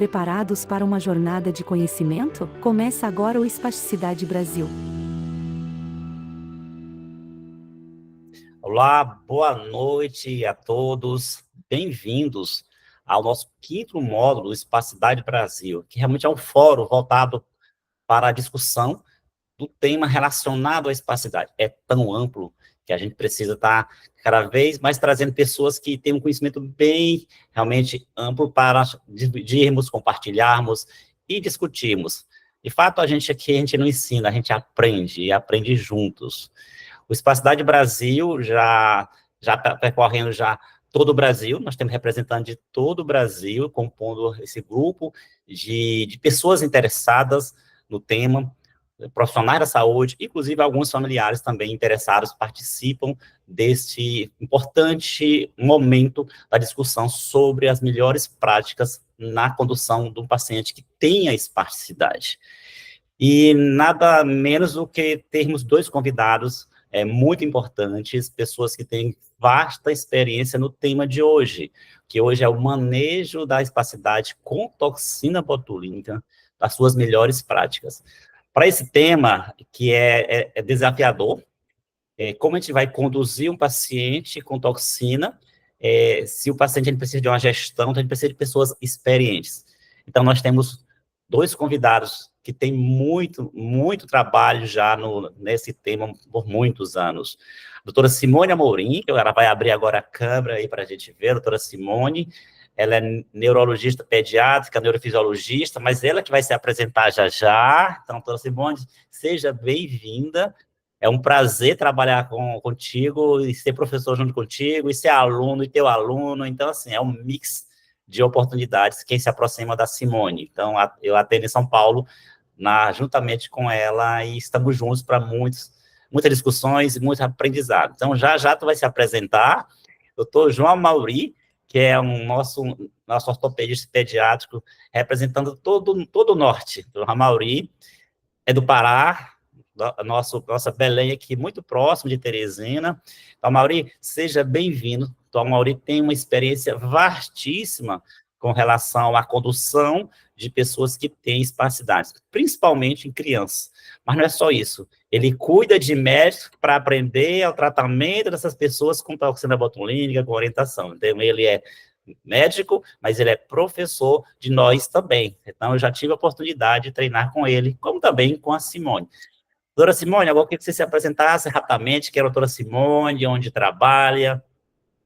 Preparados para uma jornada de conhecimento? Começa agora o Espasticidade Brasil. Olá, boa noite a todos. Bem-vindos ao nosso quinto módulo do Espasticidade Brasil, que realmente é um fórum voltado para a discussão do tema relacionado à espacialidade. É tão amplo que a gente precisa estar cada vez mais trazendo pessoas que têm um conhecimento bem, realmente amplo para dividirmos, compartilharmos e discutirmos. De fato, a gente aqui, a gente não ensina, a gente aprende, e aprende juntos. O Espacialidade Brasil já está percorrendo já todo o Brasil, nós temos representantes de todo o Brasil, compondo esse grupo de pessoas interessadas no tema, profissionais da saúde, inclusive alguns familiares também interessados participam deste importante momento da discussão sobre as melhores práticas na condução de um paciente que tenha espasticidade. E nada menos do que termos dois convidados muito importantes, pessoas que têm vasta experiência no tema de hoje, que hoje é o manejo da espasticidade com toxina botulínica, das suas melhores práticas. Para esse tema, que é desafiador, como a gente vai conduzir um paciente com toxina, se o paciente ele precisa de uma gestão, então a gente precisa de pessoas experientes. Então, nós temos dois convidados que têm muito trabalho já nesse tema por muitos anos. A doutora Simone Amorim, que ela vai abrir agora a câmera aí para a gente ver, a doutora Simone, ela é neurologista pediátrica, neurofisiologista, mas ela que vai se apresentar já. Então, doutora Simone, seja bem-vinda. É um prazer trabalhar contigo e ser professor junto contigo, e ser aluno e teu aluno. Então, assim, é um mix de oportunidades quem se aproxima da Simone. Então, eu atendo em São Paulo, juntamente com ela, e estamos juntos para muitas discussões e muito aprendizado. Então, já tu vai se apresentar. Doutor João Amauri, que é nosso ortopedista pediátrico, representando todo o norte. O Amauri é do Pará, nossa Belém aqui, muito próximo de Teresina. Então, Mauri, seja bem-vindo. Então, Mauri tem uma experiência vastíssima com relação à condução de pessoas que têm espasticidades, principalmente em crianças. Mas não é só isso. Ele cuida de médicos para aprender o tratamento dessas pessoas com toxina botulínica, com orientação. Então, ele é médico, mas ele é professor de nós também. Então, eu já tive a oportunidade de treinar com ele, como também com a Simone. Doutora Simone, agora eu queria que você se apresentasse rapidamente, que é a doutora Simone, onde trabalha,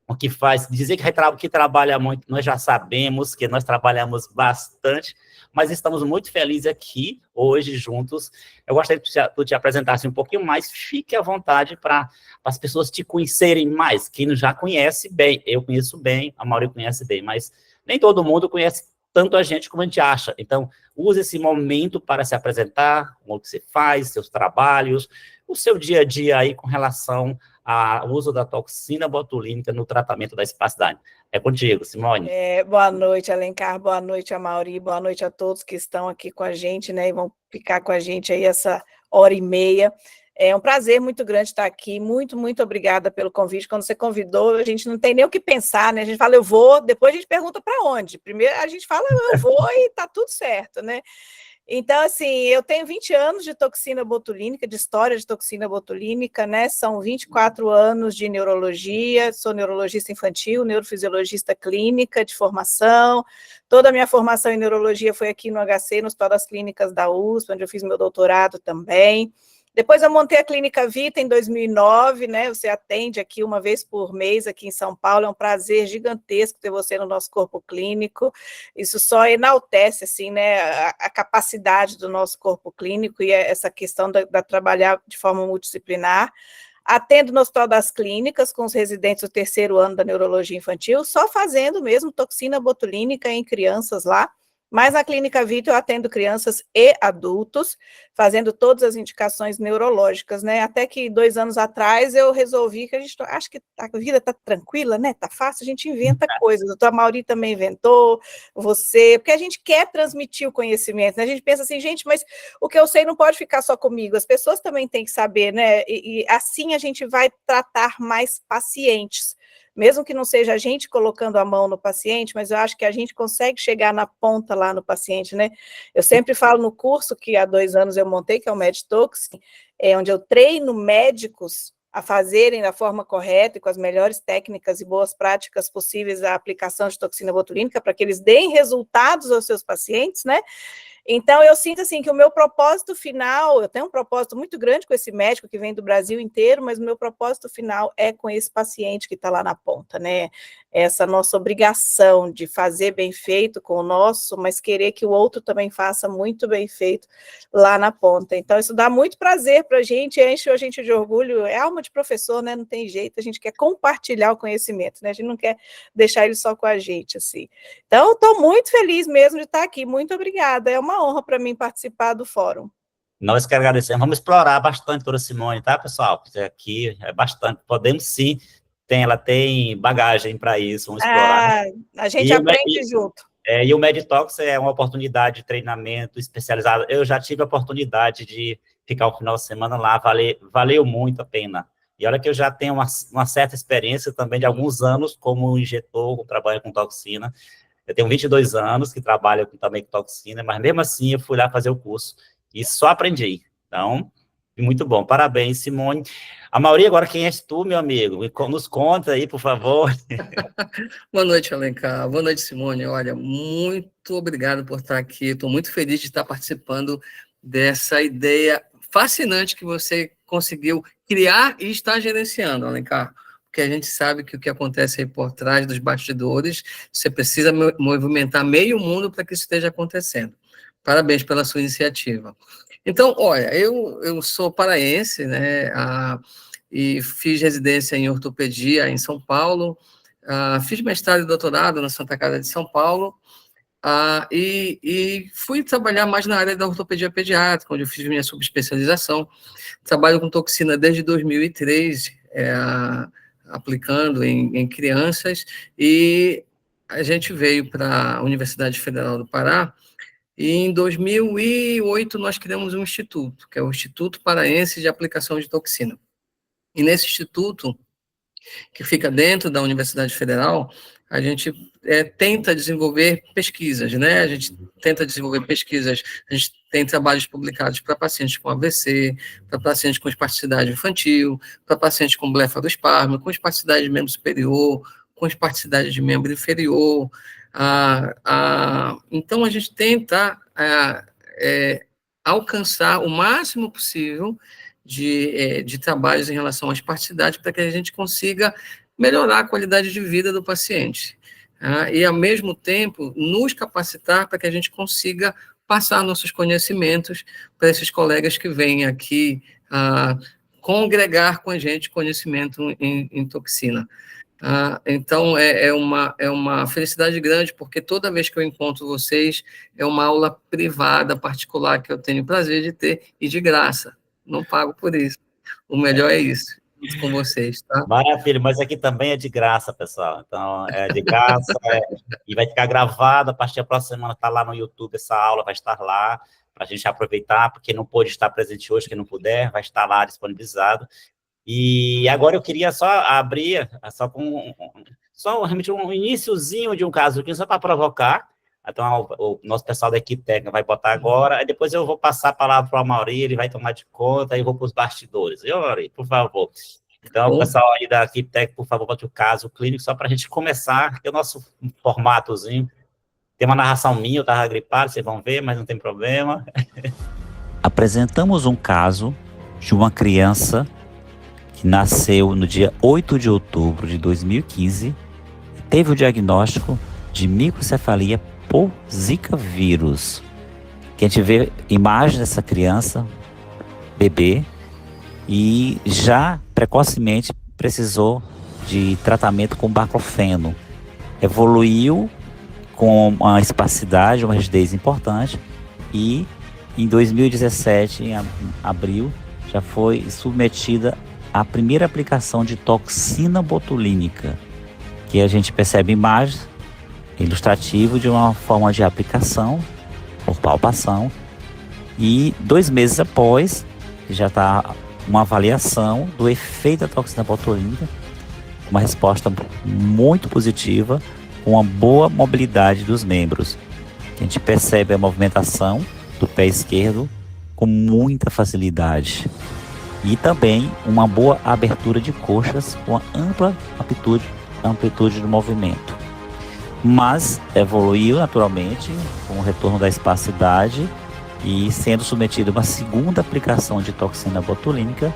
o que faz, dizer que trabalha muito, nós já sabemos que nós trabalhamos bastante, mas estamos muito felizes aqui, hoje, juntos. Eu gostaria que tu te apresentasse um pouquinho mais, fique à vontade para as pessoas te conhecerem mais, quem já conhece bem, eu conheço bem, a maioria conhece bem, mas nem todo mundo conhece tanto a gente como a gente acha. Então, use esse momento para se apresentar, o que você faz, seus trabalhos, o seu dia a dia aí com relação ao uso da toxina botulínica no tratamento da espasticidade. É contigo, Simone. Boa noite, Alencar, boa noite, Amauri, boa noite a todos que estão aqui com a gente, né, e vão ficar com a gente aí essa hora e meia. É um prazer muito grande estar aqui, muito obrigada pelo convite. Quando você convidou, a gente não tem nem o que pensar, né? A gente fala, eu vou, depois a gente pergunta para onde. Primeiro a gente fala, eu vou e tá tudo certo, né? Então, assim, eu tenho 20 anos de toxina botulínica, de história de toxina botulínica, né? São 24 anos de neurologia, sou neurologista infantil, neurofisiologista clínica de formação. Toda a minha formação em neurologia foi aqui no HC, no Hospital das Clínicas da USP, onde eu fiz meu doutorado também. Depois eu montei a Clínica Vita em 2009, né? Você atende aqui uma vez por mês aqui em São Paulo, é um prazer gigantesco ter você no nosso corpo clínico. Isso só enaltece, assim, né, a capacidade do nosso corpo clínico e essa questão da trabalhar de forma multidisciplinar. Atendo no Hospital das Clínicas com os residentes do 3º ano da neurologia infantil, só fazendo mesmo toxina botulínica em crianças lá. Mas na Clínica Vita eu atendo crianças e adultos, fazendo todas as indicações neurológicas, né? Até que 2 anos atrás eu resolvi que acho que a vida está tranquila, né? Está fácil, a gente inventa coisas. A doutora Mauri também inventou, você, porque a gente quer transmitir o conhecimento, né? A gente pensa assim, gente, mas o que eu sei não pode ficar só comigo, as pessoas também têm que saber, né? E assim a gente vai tratar mais pacientes. mesmo que não seja a gente colocando a mão no paciente, mas eu acho que a gente consegue chegar na ponta lá no paciente, né? Eu sempre falo no curso que há 2 anos eu montei, que é o MedToxin, onde eu treino médicos a fazerem da forma correta e com as melhores técnicas e boas práticas possíveis a aplicação de toxina botulínica para que eles deem resultados aos seus pacientes, né? Então, eu sinto assim que o meu propósito final, eu tenho um propósito muito grande com esse médico que vem do Brasil inteiro, mas o meu propósito final é com esse paciente que está lá na ponta, né? Essa nossa obrigação de fazer bem feito com o nosso, mas querer que o outro também faça muito bem feito lá na ponta. Então, isso dá muito prazer para a gente, enche a gente de orgulho, é alma de professor, né? Não tem jeito, a gente quer compartilhar o conhecimento, né? A gente não quer deixar ele só com a gente, assim. Então, estou muito feliz mesmo de estar aqui, muito obrigada, é uma honra para mim participar do fórum. Nós que agradecemos. Vamos explorar bastante, doutora Simone, tá, pessoal? Porque aqui é bastante. Podemos sim, ela tem bagagem para isso, vamos explorar. A gente aprende junto. E o MedTox é uma oportunidade de treinamento especializado. Eu já tive a oportunidade de ficar um final de semana lá, valeu muito a pena. E olha que eu já tenho uma certa experiência também de alguns anos como injetor, trabalho com toxina. Eu tenho 22 anos que trabalho também com toxina, mas mesmo assim eu fui lá fazer o curso e só aprendi. Então, muito bom. Parabéns, Simone. Amaury, agora quem és tu, meu amigo? Nos conta aí, por favor. Boa noite, Alencar. Boa noite, Simone. Olha, muito obrigado por estar aqui. Estou muito feliz de estar participando dessa ideia fascinante que você conseguiu criar e está gerenciando, Alencar. Porque a gente sabe que o que acontece aí por trás dos bastidores, você precisa movimentar meio mundo para que isso esteja acontecendo. Parabéns pela sua iniciativa. Então, olha, eu sou paraense, né, e fiz residência em ortopedia em São Paulo, fiz mestrado e doutorado na Santa Casa de São Paulo, e fui trabalhar mais na área da ortopedia pediátrica, onde eu fiz minha subespecialização. Trabalho com toxina desde 2003, aplicando em crianças, e a gente veio para a Universidade Federal do Pará, e em 2008 nós criamos um instituto, que é o Instituto Paraense de Aplicação de Toxina. E nesse instituto, que fica dentro da Universidade Federal, a gente tenta desenvolver pesquisas, né? A gente tenta desenvolver pesquisas, a gente tem trabalhos publicados para pacientes com AVC, para pacientes com espasticidade infantil, para pacientes com blefaroespasmo, com espasticidade de membro superior, com espasticidade de membro inferior. Então, a gente tenta alcançar o máximo possível de trabalhos em relação à espasticidade para que a gente consiga melhorar a qualidade de vida do paciente. E, ao mesmo tempo, nos capacitar para que a gente consiga passar nossos conhecimentos para esses colegas que vêm aqui congregar com a gente conhecimento em toxina. Então, é uma felicidade grande, porque toda vez que eu encontro vocês, é uma aula privada, particular, que eu tenho o prazer de ter, e de graça. Não pago por isso. O melhor é isso, junto com vocês, tá? Maravilha, mas aqui também é de graça, pessoal. Então, é de graça, e vai ficar gravado, a partir da próxima semana está lá no YouTube, essa aula vai estar lá, para a gente aproveitar, porque não pôde estar presente hoje, quem não puder, vai estar lá disponibilizado. E agora eu queria só abrir, só realmente um iniciozinho de um caso aqui, só para provocar. Então, o nosso pessoal da equipe técnica vai botar agora, aí depois eu vou passar a palavra para o Amaury, ele vai tomar de conta, e eu vou para os bastidores. Viu, Amaury, por favor. Então, o pessoal aí da equipe técnica, por favor, bote o caso clínico, só para a gente começar, que é o nosso formatozinho. Tem uma narração minha, eu estava gripado, vocês vão ver, mas não tem problema. Apresentamos um caso de uma criança que nasceu no dia 8 de outubro de 2015 e teve o diagnóstico de microcefalia por Zika vírus. Que a gente vê imagens dessa criança, bebê, e já precocemente precisou de tratamento com baclofeno. Evoluiu com uma espasticidade, uma rigidez importante, e em 2017, em abril, já foi submetida à primeira aplicação de toxina botulínica, que a gente percebe imagens ilustrativo de uma forma de aplicação por palpação, e 2 meses após já está uma avaliação do efeito da toxina botulínica uma resposta muito positiva, com uma boa mobilidade dos membros. A gente percebe a movimentação do pé esquerdo com muita facilidade. E também uma boa abertura de coxas com ampla amplitude de movimento. Mas evoluiu naturalmente com o retorno da espasticidade e sendo submetido a uma segunda aplicação de toxina botulínica,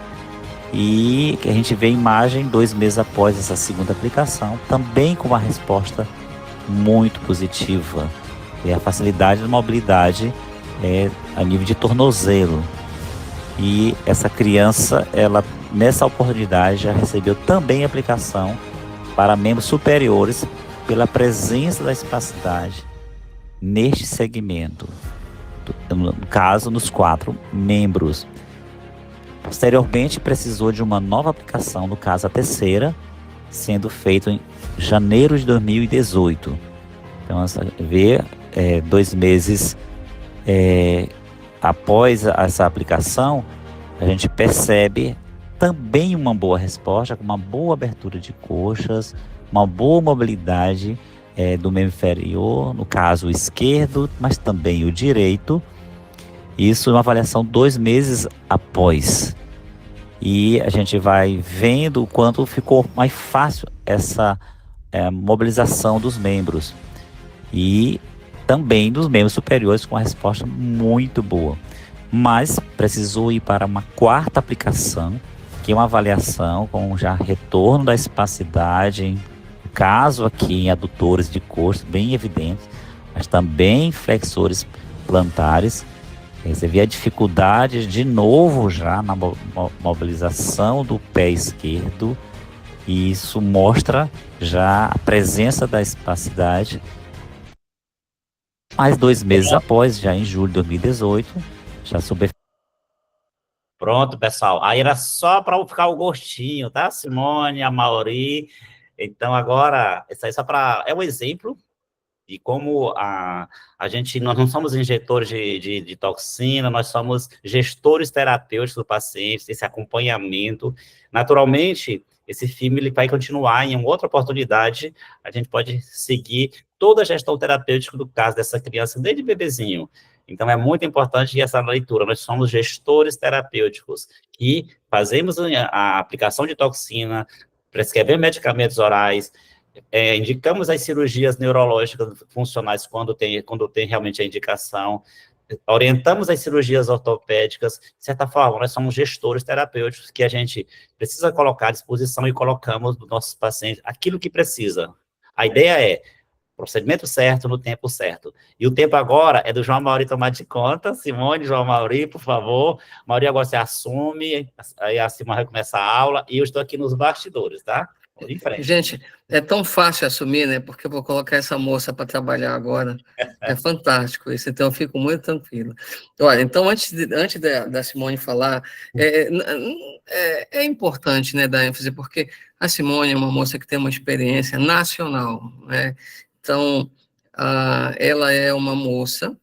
e que a gente vê a imagem 2 meses após essa segunda aplicação, também com uma resposta muito positiva. E a facilidade de mobilidade a nível de tornozelo. E essa criança, ela nessa oportunidade já recebeu também aplicação para membros superiores pela presença da espasticidade neste segmento, no caso nos 4 membros. Posteriormente precisou de uma nova aplicação, no caso a terceira, sendo feito em janeiro de 2018. Então, vê 2 meses após essa aplicação, a gente percebe também uma boa resposta, com uma boa abertura de coxas, uma boa mobilidade do membro inferior, no caso o esquerdo, mas também o direito. Isso é uma avaliação 2 meses após. E a gente vai vendo o quanto ficou mais fácil essa mobilização dos membros. E também dos membros superiores com uma resposta muito boa. Mas precisou ir para uma 4ª aplicação, que é uma avaliação com já retorno da espasticidade, caso aqui em adutores de coxa bem evidentes, mas também flexores plantares. Você vê a dificuldade de novo já na mobilização do pé esquerdo, e isso mostra já a presença da espasticidade. Mais 2 meses após, já em julho de 2018, já sob. Pronto, pessoal. Aí era só para ficar o gostinho, tá, Simone, a Mauri? Então, agora, isso aí é um exemplo de como nós não somos injetores de toxina, nós somos gestores terapêuticos do paciente, esse acompanhamento. Naturalmente, esse filme ele vai continuar em uma outra oportunidade, a gente pode seguir toda a gestão terapêutica do caso dessa criança, desde bebezinho. Então, é muito importante essa leitura. Nós somos gestores terapêuticos e fazemos a aplicação de toxina, prescrevemos medicamentos orais, indicamos as cirurgias neurológicas funcionais quando tem realmente a indicação, orientamos as cirurgias ortopédicas. De certa forma, nós somos gestores terapêuticos que a gente precisa colocar à disposição e colocamos dos nossos pacientes aquilo que precisa. A ideia é procedimento certo, no tempo certo. E o tempo agora é do João Mauri tomar de conta. Simone, João Mauri, por favor. Mauri, agora você assume, aí a Simone vai começar a aula, e eu estou aqui nos bastidores, tá? Em frente. Gente, é tão fácil assumir, né? Porque eu vou colocar essa moça para trabalhar agora. É fantástico isso, então eu fico muito tranquilo. Olha, então, antes da Simone falar, é importante, né, dar ênfase, porque a Simone é uma moça que tem uma experiência nacional, né? Então, ela é uma moça,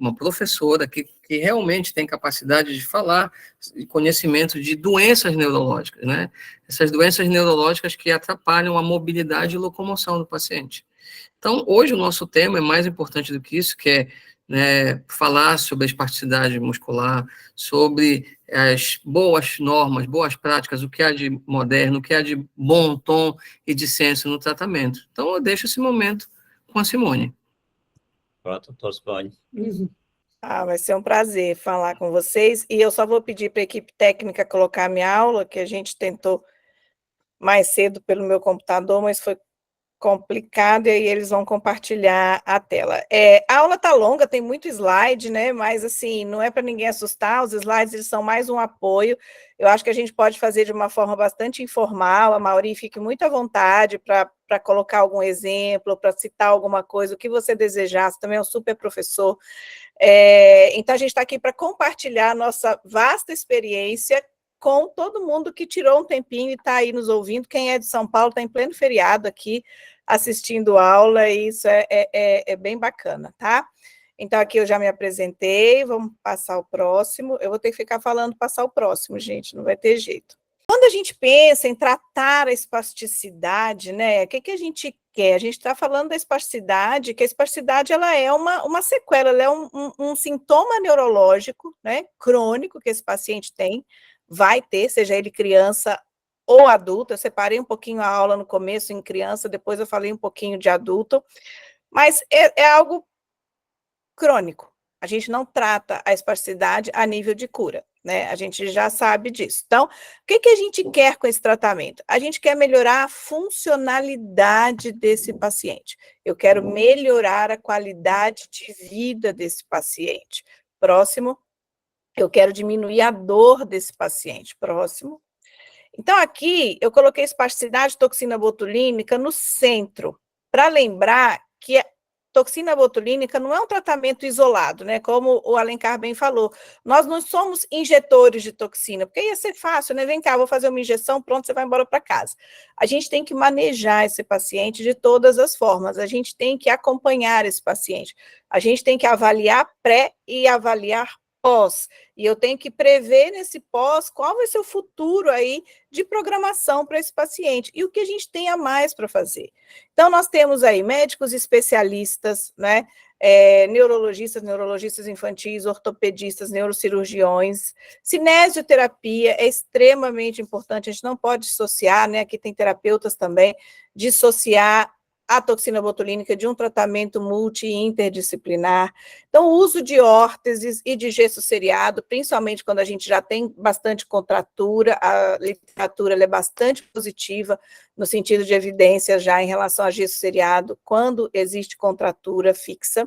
uma professora que realmente tem capacidade de falar e conhecimento de doenças neurológicas, né? Essas doenças neurológicas que atrapalham a mobilidade e locomoção do paciente. Então, hoje o nosso tema é mais importante do que isso, que é, né, falar sobre a espasticidade muscular, sobre as boas normas, boas práticas, o que há de moderno, o que há de bom tom e de senso no tratamento. Então, eu deixo esse momento com a Simone. Pronto, Simone. Vai ser um prazer falar com vocês, e eu só vou pedir para a equipe técnica colocar a minha aula, que a gente tentou mais cedo pelo meu computador, mas foi complicado, e aí eles vão compartilhar a tela. A aula está longa, tem muito slide, né, mas assim, não é para ninguém assustar, os slides eles são mais um apoio. Eu acho que a gente pode fazer de uma forma bastante informal. A Mauri, fique muito à vontade para colocar algum exemplo, para citar alguma coisa, o que você desejar, você também é um super professor. Então, a gente está aqui para compartilhar a nossa vasta experiência com todo mundo que tirou um tempinho e está aí nos ouvindo. Quem é de São Paulo está em pleno feriado aqui, assistindo aula, e isso é bem bacana, tá? Então, aqui eu já me apresentei, vamos passar o próximo. Eu vou ter que ficar falando passar o próximo, gente, não vai ter jeito. Quando a gente pensa em tratar a espasticidade, né, o que a gente quer? A gente está falando da espasticidade, que a espasticidade ela é uma sequela, ela é um sintoma neurológico, né, crônico que esse paciente tem, vai ter, seja ele criança ou adulto. Eu separei um pouquinho a aula no começo em criança, depois eu falei um pouquinho de adulto, mas é algo crônico. A gente não trata a espasticidade a nível de cura, né? A gente já sabe disso. Então, o que a gente quer com esse tratamento? A gente quer melhorar a funcionalidade desse paciente. Eu quero melhorar a qualidade de vida desse paciente. Próximo, eu quero diminuir a dor desse paciente. Próximo. Então, aqui, eu coloquei espasticidade toxina botulínica no centro, para lembrar que toxina botulínica não é um tratamento isolado, né? Como o Alencar bem falou. Nós não somos injetores de toxina, porque ia ser fácil, né? Vem cá, vou fazer uma injeção, pronto, você vai embora para casa. A gente tem que manejar esse paciente de todas as formas, a gente tem que acompanhar esse paciente, a gente tem que avaliar pré e avaliar pós, e eu tenho que prever nesse pós qual vai ser o futuro aí de programação para esse paciente, e o que a gente tem a mais para fazer. Então, nós temos aí médicos especialistas, né, neurologistas infantis, ortopedistas, neurocirurgiões, cinesioterapia é extremamente importante, a gente não pode dissociar, né, aqui tem terapeutas também, dissociar a toxina botulínica de um tratamento multi e interdisciplinar. Então, o uso de órteses e de gesso seriado, principalmente quando a gente já tem bastante contratura, a literatura é bastante positiva no sentido de evidência já em relação a gesso seriado, quando existe contratura fixa.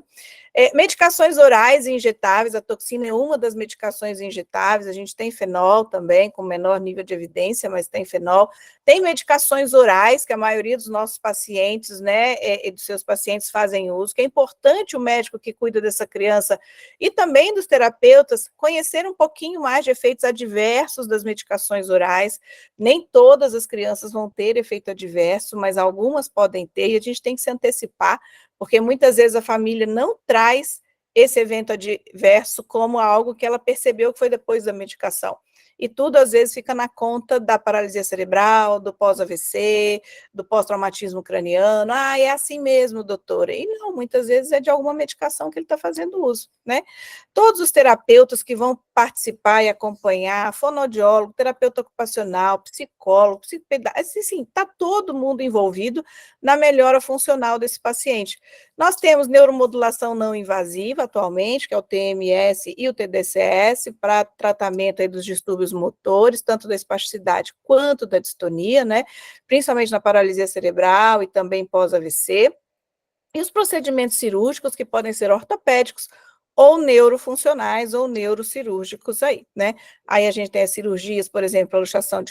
Medicações orais e injetáveis, a toxina é uma das medicações injetáveis, a gente tem fenol também, com menor nível de evidência, mas tem fenol. Tem medicações orais, que a maioria dos nossos pacientes, né, e dos seus pacientes fazem uso, que é importante o médico que cuida dessa criança e também dos terapeutas conhecer um pouquinho mais de efeitos adversos das medicações orais. Nem todas as crianças vão ter efeito adverso, mas algumas podem ter, e a gente tem que se antecipar, porque muitas vezes a família não traz esse evento adverso como algo que ela percebeu que foi depois da medicação. E tudo, às vezes, fica na conta da paralisia cerebral, do pós-AVC, do pós-traumatismo craniano. Ah, é assim mesmo, doutora. E não, muitas vezes é de alguma medicação que ele está fazendo uso, né? Todos os terapeutas que vão participar e acompanhar, fonoaudiólogo, terapeuta ocupacional, psicólogo, psicopedagogo, assim, está todo mundo envolvido na melhora funcional desse paciente. Nós temos neuromodulação não invasiva atualmente, que é o TMS e o TDCS, para tratamento aí dos distúrbios motores, tanto da espasticidade quanto da distonia, né? Principalmente na paralisia cerebral e também pós-AVC. E os procedimentos cirúrgicos, que podem ser ortopédicos, ou neurofuncionais, ou neurocirúrgicos aí, né? Aí a gente tem as cirurgias, por exemplo,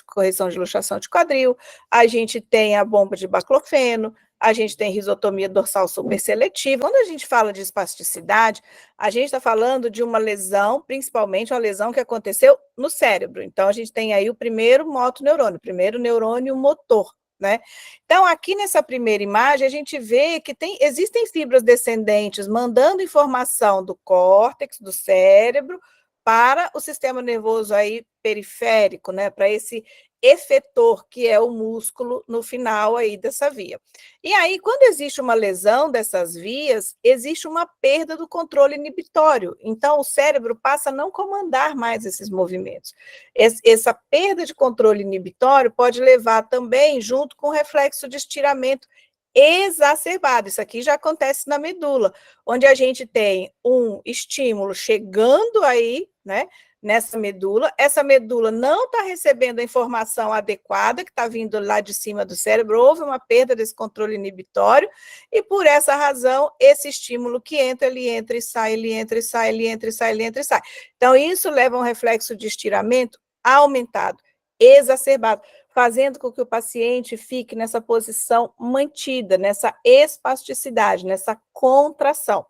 correção de luxação de quadril, a gente tem a bomba de baclofeno, a gente tem risotomia dorsal superseletiva. Quando a gente fala de espasticidade, a gente está falando de uma lesão, principalmente uma lesão que aconteceu no cérebro. Então, a gente tem aí o primeiro motoneurônio, o primeiro neurônio motor, né? Então, aqui nessa primeira imagem, a gente vê que existem fibras descendentes mandando informação do córtex, do cérebro, para o sistema nervoso aí periférico, né? Para esse efetor, que é o músculo no final aí dessa via. E aí, quando existe uma lesão dessas vias, existe uma perda do controle inibitório. Então, o cérebro passa a não comandar mais esses movimentos. Essa perda de controle inibitório pode levar também, junto com o reflexo de estiramento exacerbado. Isso aqui já acontece na medula, onde a gente tem um estímulo chegando aí, né, nessa medula, essa medula não está recebendo a informação adequada que está vindo lá de cima do cérebro, houve uma perda desse controle inibitório, e por essa razão, esse estímulo que entra, ele entra e sai, ele entra e sai, ele entra e sai, ele entra e sai. Então, isso leva a um reflexo de estiramento aumentado, exacerbado, fazendo com que o paciente fique nessa posição mantida, nessa espasticidade, nessa contração.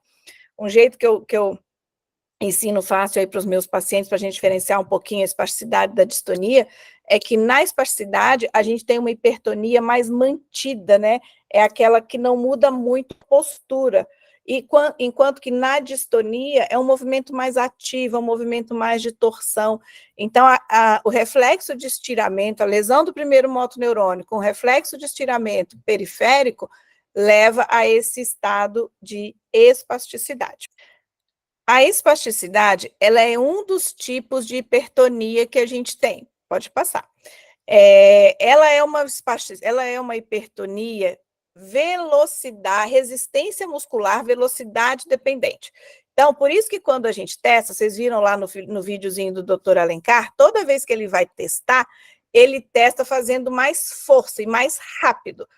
Um jeito que eu ensino fácil aí para os meus pacientes, para a gente diferenciar um pouquinho a espasticidade da distonia, é que na espasticidade a gente tem uma hipertonia mais mantida, né? É aquela que não muda muito a postura. enquanto que na distonia é um movimento mais ativo, é um movimento mais de torção. Então, o reflexo de estiramento, a lesão do primeiro motoneurônio com reflexo de estiramento periférico, leva a esse estado de espasticidade. A espasticidade, ela é um dos tipos de hipertonia que a gente tem. Pode passar. Ela é uma hipertonia velocidade, resistência muscular, velocidade dependente. Então, por isso que quando a gente testa, vocês viram lá no videozinho do Dr. Alencar, toda vez que ele vai testar, ele testa fazendo mais força e mais rápido.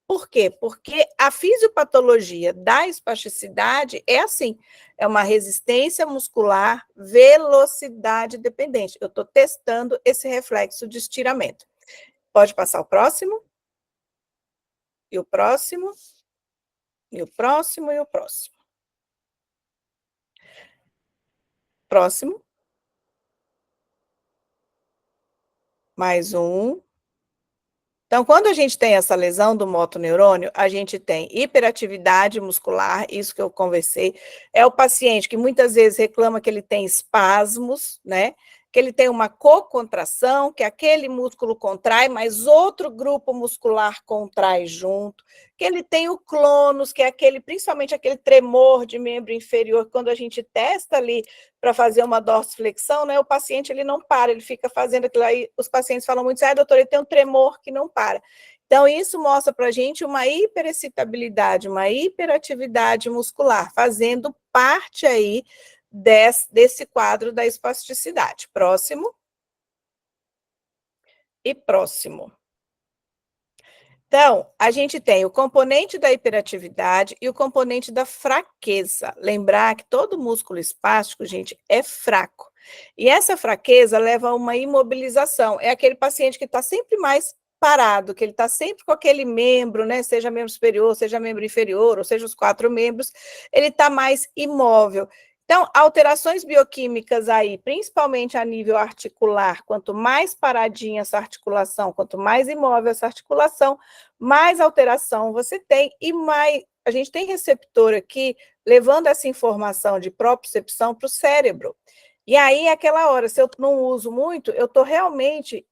Por quê? Porque a fisiopatologia da espasticidade é assim, é uma resistência muscular, velocidade dependente. Eu estou testando esse reflexo de estiramento. Pode passar o próximo. E o próximo. E o próximo, e o próximo. Próximo. Mais um. Então, quando a gente tem essa lesão do motoneurônio, a gente tem hiperatividade muscular, isso que eu conversei, é o paciente que muitas vezes reclama que ele tem espasmos, né? Que ele tem uma cocontração, que aquele músculo contrai, mas outro grupo muscular contrai junto, que ele tem o clonus, que é principalmente aquele tremor de membro inferior, quando a gente testa ali para fazer uma dorsiflexão, né, o paciente ele não para, ele fica fazendo aquilo aí, os pacientes falam muito, doutor, ele tem um tremor que não para. Então, isso mostra para a gente uma hiperexcitabilidade, uma hiperatividade muscular, fazendo parte aí desse quadro da espasticidade. Próximo. E próximo. Então, a gente tem o componente da hiperatividade e o componente da fraqueza. Lembrar que todo músculo espástico, gente, é fraco. E essa fraqueza leva a uma imobilização. É aquele paciente que está sempre mais parado, que ele está sempre com aquele membro, né? Seja membro superior, seja membro inferior, ou seja, os 4 membros, ele está mais imóvel. Então, alterações bioquímicas aí, principalmente a nível articular, quanto mais paradinha essa articulação, quanto mais imóvel essa articulação, mais alteração você tem e mais... A gente tem receptor aqui, levando essa informação de propriocepção para o cérebro. E aí, aquela hora, se eu não uso muito, eu estou realmente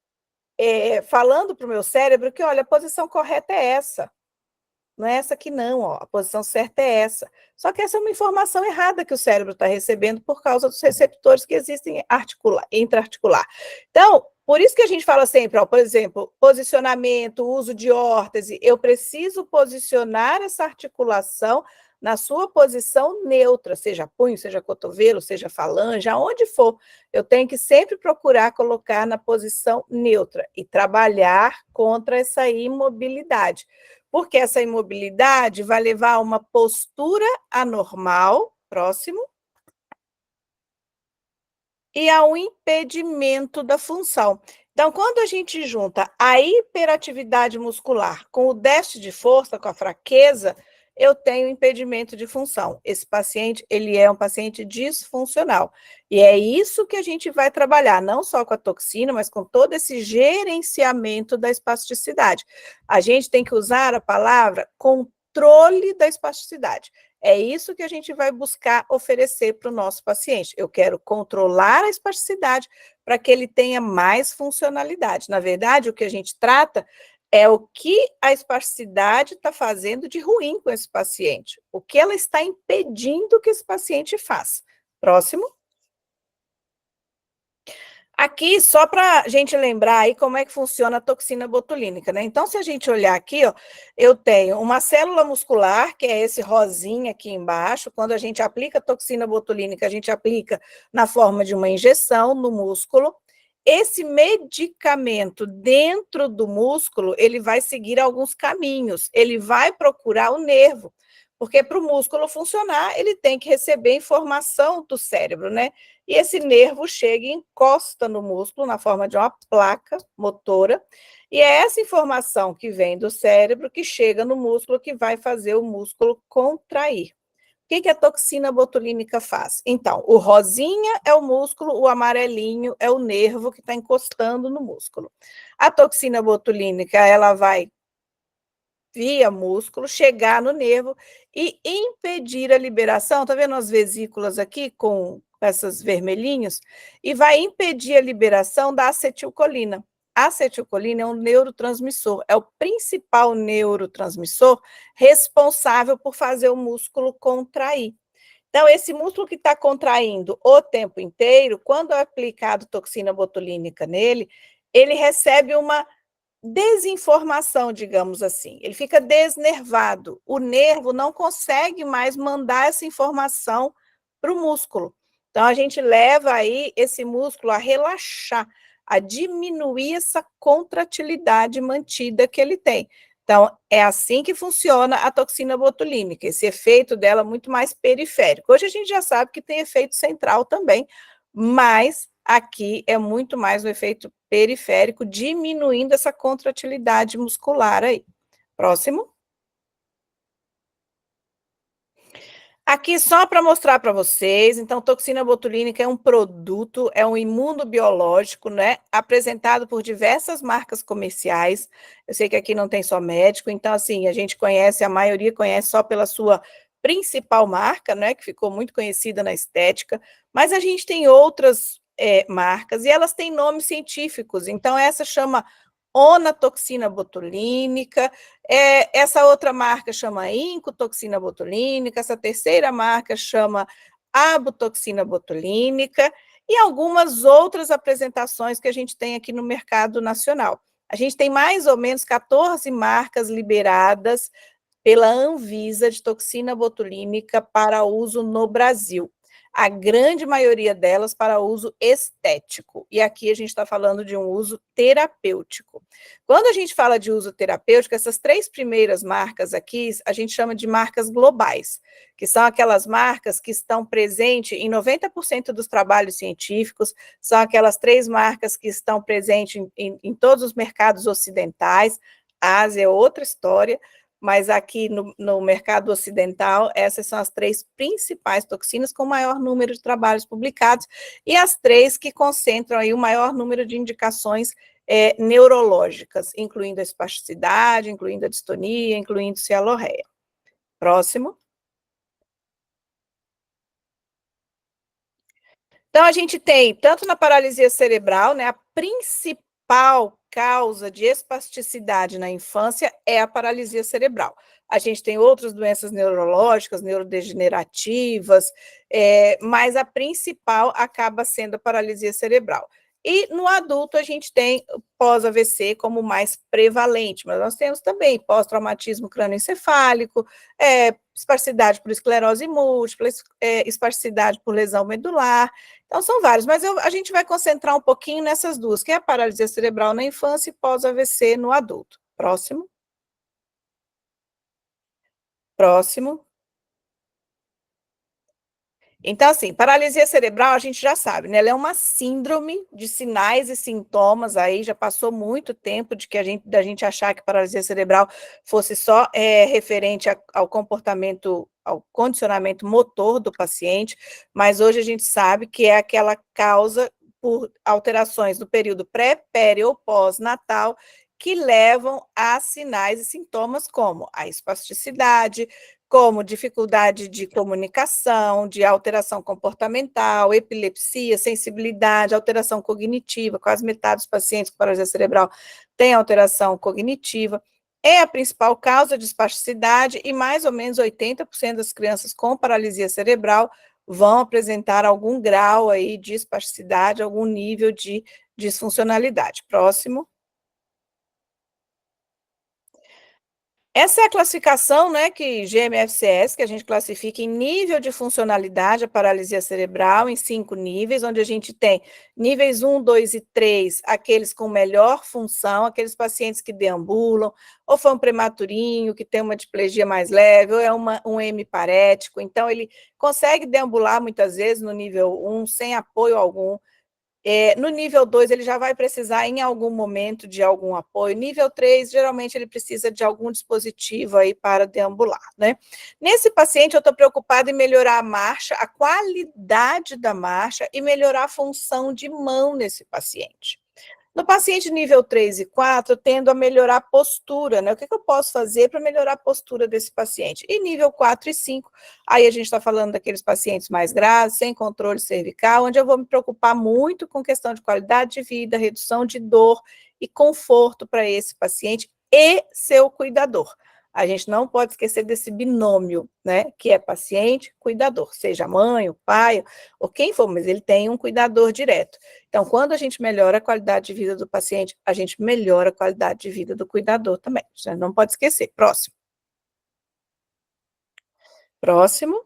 falando para o meu cérebro que, olha, a posição correta é essa. Não é essa aqui não, ó, a posição certa é essa. Só que essa é uma informação errada que o cérebro está recebendo por causa dos receptores que existem intraarticular. Então, por isso que a gente fala sempre, ó, por exemplo, posicionamento, uso de órtese, eu preciso posicionar essa articulação na sua posição neutra, seja punho, seja cotovelo, seja falange, aonde for, eu tenho que sempre procurar colocar na posição neutra e trabalhar contra essa imobilidade. Porque essa imobilidade vai levar a uma postura anormal, próximo, e ao impedimento da função. Então, quando a gente junta a hiperatividade muscular com o déficit de força, com a fraqueza, eu tenho impedimento de função. Esse paciente, ele é um paciente disfuncional. E é isso que a gente vai trabalhar, não só com a toxina, mas com todo esse gerenciamento da espasticidade. A gente tem que usar a palavra controle da espasticidade. É isso que a gente vai buscar oferecer para o nosso paciente. Eu quero controlar a espasticidade para que ele tenha mais funcionalidade. Na verdade, o que a gente trata é o que a espasticidade está fazendo de ruim com esse paciente. O que ela está impedindo que esse paciente faça. Próximo. Aqui, só para a gente lembrar aí como é que funciona a toxina botulínica, né? Então, se a gente olhar aqui, ó, eu tenho uma célula muscular, que é esse rosinha aqui embaixo. Quando a gente aplica a toxina botulínica, a gente aplica na forma de uma injeção no músculo. Esse medicamento dentro do músculo, ele vai seguir alguns caminhos. Ele vai procurar o nervo, porque para o músculo funcionar, ele tem que receber informação do cérebro, né? E esse nervo chega e encosta no músculo na forma de uma placa motora, e é essa informação que vem do cérebro que chega no músculo que vai fazer o músculo contrair. O que a toxina botulínica faz? Então, o rosinha é o músculo, o amarelinho é o nervo que está encostando no músculo. A toxina botulínica, ela vai via músculo, chegar no nervo e impedir a liberação. Tá vendo as vesículas aqui com essas vermelhinhos? E vai impedir a liberação da acetilcolina. A acetilcolina é um neurotransmissor, é o principal neurotransmissor responsável por fazer o músculo contrair. Então, esse músculo que está contraindo o tempo inteiro, quando é aplicado toxina botulínica nele, ele recebe uma desinformação, digamos assim. Ele fica desnervado. O nervo não consegue mais mandar essa informação para o músculo. Então, a gente leva aí esse músculo a relaxar, a diminuir essa contratilidade mantida que ele tem. Então, é assim que funciona a toxina botulínica, esse efeito dela muito mais periférico. Hoje a gente já sabe que tem efeito central também, mas aqui é muito mais o efeito periférico, diminuindo essa contratilidade muscular aí. Próximo. Aqui só para mostrar para vocês, então, toxina botulínica é um produto, é um imunobiológico, né, apresentado por diversas marcas comerciais. Eu sei que aqui não tem só médico, então, assim, a gente conhece, a maioria conhece só pela sua principal marca, né, que ficou muito conhecida na estética, mas a gente tem outras marcas e elas têm nomes científicos, então essa chama onatoxina botulínica, essa outra marca chama incotoxina botulínica, essa terceira marca chama abutoxina botulínica e algumas outras apresentações que a gente tem aqui no mercado nacional. A gente tem mais ou menos 14 marcas liberadas pela Anvisa de toxina botulínica para uso no Brasil. A grande maioria delas para uso estético. E aqui a gente está falando de um uso terapêutico. Quando a gente fala de uso terapêutico, essas 3 primeiras marcas aqui, a gente chama de marcas globais, que são aquelas marcas que estão presentes em 90% dos trabalhos científicos, são aquelas 3 marcas que estão presentes em todos os mercados ocidentais. A Ásia é outra história, mas aqui no mercado ocidental, essas são as 3 principais toxinas com o maior número de trabalhos publicados e as 3 que concentram aí o maior número de indicações neurológicas, incluindo a espasticidade, incluindo a distonia, incluindo cialorreia. Próximo. Então, a gente tem, tanto na paralisia cerebral, né, a principal causa de espasticidade na infância é a paralisia cerebral. A gente tem outras doenças neurológicas, neurodegenerativas, mas a principal acaba sendo a paralisia cerebral. E no adulto a gente tem pós-AVC como mais prevalente, mas nós temos também pós-traumatismo crânioencefálico, espasticidade por esclerose múltipla, espasticidade por lesão medular. Então, são vários, mas a gente vai concentrar um pouquinho nessas duas, que é a paralisia cerebral na infância e pós-AVC no adulto. Próximo. Próximo. Então, assim, paralisia cerebral, a gente já sabe, né? Ela é uma síndrome de sinais e sintomas, aí já passou muito tempo da gente achar que paralisia cerebral fosse só referente ao comportamento, ao condicionamento motor do paciente, mas hoje a gente sabe que é aquela causa por alterações no período pré, peri ou pós-natal que levam a sinais e sintomas como a espasticidade, como dificuldade de comunicação, de alteração comportamental, epilepsia, sensibilidade, alteração cognitiva. Quase metade dos pacientes com paralisia cerebral têm alteração cognitiva. É a principal causa de espasticidade e mais ou menos 80% das crianças com paralisia cerebral vão apresentar algum grau aí de espasticidade, algum nível de disfuncionalidade. Próximo. Essa é a classificação, né, que GMFCS, que a gente classifica em nível de funcionalidade, a paralisia cerebral, em 5 níveis, onde a gente tem níveis 1, 2 e 3, aqueles com melhor função, aqueles pacientes que deambulam, ou foi um prematurinho, que tem uma diplegia mais leve, ou é um hemiparético, então ele consegue deambular muitas vezes no nível 1, sem apoio algum. No nível 2, ele já vai precisar, em algum momento, de algum apoio. Nível 3, geralmente, ele precisa de algum dispositivo aí para deambular, né? Nesse paciente, eu estou preocupada em melhorar a marcha, a qualidade da marcha e melhorar a função de mão nesse paciente. No paciente nível 3 e 4, eu tendo a melhorar a postura, né? O que eu posso fazer para melhorar a postura desse paciente? E nível 4 e 5, aí a gente está falando daqueles pacientes mais graves, sem controle cervical, onde eu vou me preocupar muito com questão de qualidade de vida, redução de dor e conforto para esse paciente e seu cuidador. A gente não pode esquecer desse binômio, né, que é paciente-cuidador, seja a mãe, o pai, ou quem for, mas ele tem um cuidador direto. Então, quando a gente melhora a qualidade de vida do paciente, a gente melhora a qualidade de vida do cuidador também. Você não pode esquecer. Próximo. Próximo.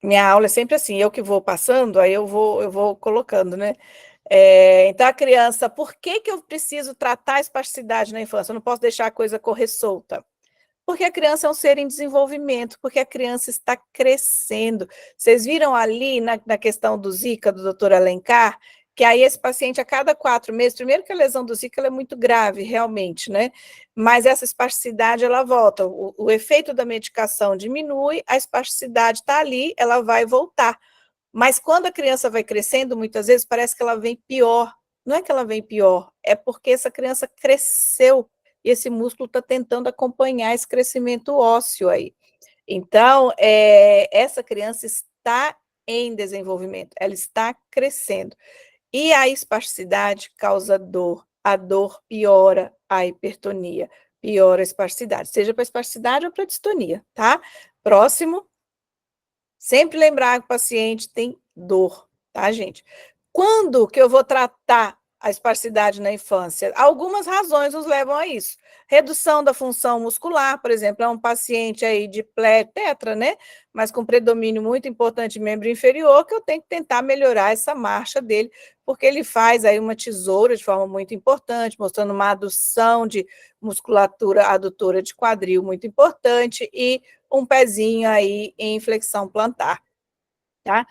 Minha aula é sempre assim, eu que vou passando, aí eu vou colocando, né? Então, a criança, por que eu preciso tratar a espasticidade na infância? Eu não posso deixar a coisa correr solta. Porque a criança é um ser em desenvolvimento, porque a criança está crescendo. Vocês viram ali na questão do Zika, do doutor Alencar, que aí esse paciente, a cada 4 meses, primeiro que a lesão do Zika ela é muito grave, realmente, né? Mas essa espasticidade, ela volta. O efeito da medicação diminui, a espasticidade está ali, ela vai voltar. Mas quando a criança vai crescendo, muitas vezes parece que ela vem pior. Não é que ela vem pior, é porque essa criança cresceu e esse músculo está tentando acompanhar esse crescimento ósseo aí. Então, essa criança está em desenvolvimento, ela está crescendo. E a espasticidade causa dor, a dor piora a hipertonia, piora a espasticidade, seja para espasticidade ou para distonia, tá? Próximo. Sempre lembrar que o paciente tem dor, tá, gente? Quando que eu vou tratar a espasticidade na infância? Algumas razões nos levam a isso. Redução da função muscular, por exemplo, é um paciente aí de tetra, né? Mas com predomínio muito importante em membro inferior, que eu tenho que tentar melhorar essa marcha dele, porque ele faz aí uma tesoura de forma muito importante, mostrando uma adução de musculatura adutora de quadril muito importante e um pezinho aí em flexão plantar, tá?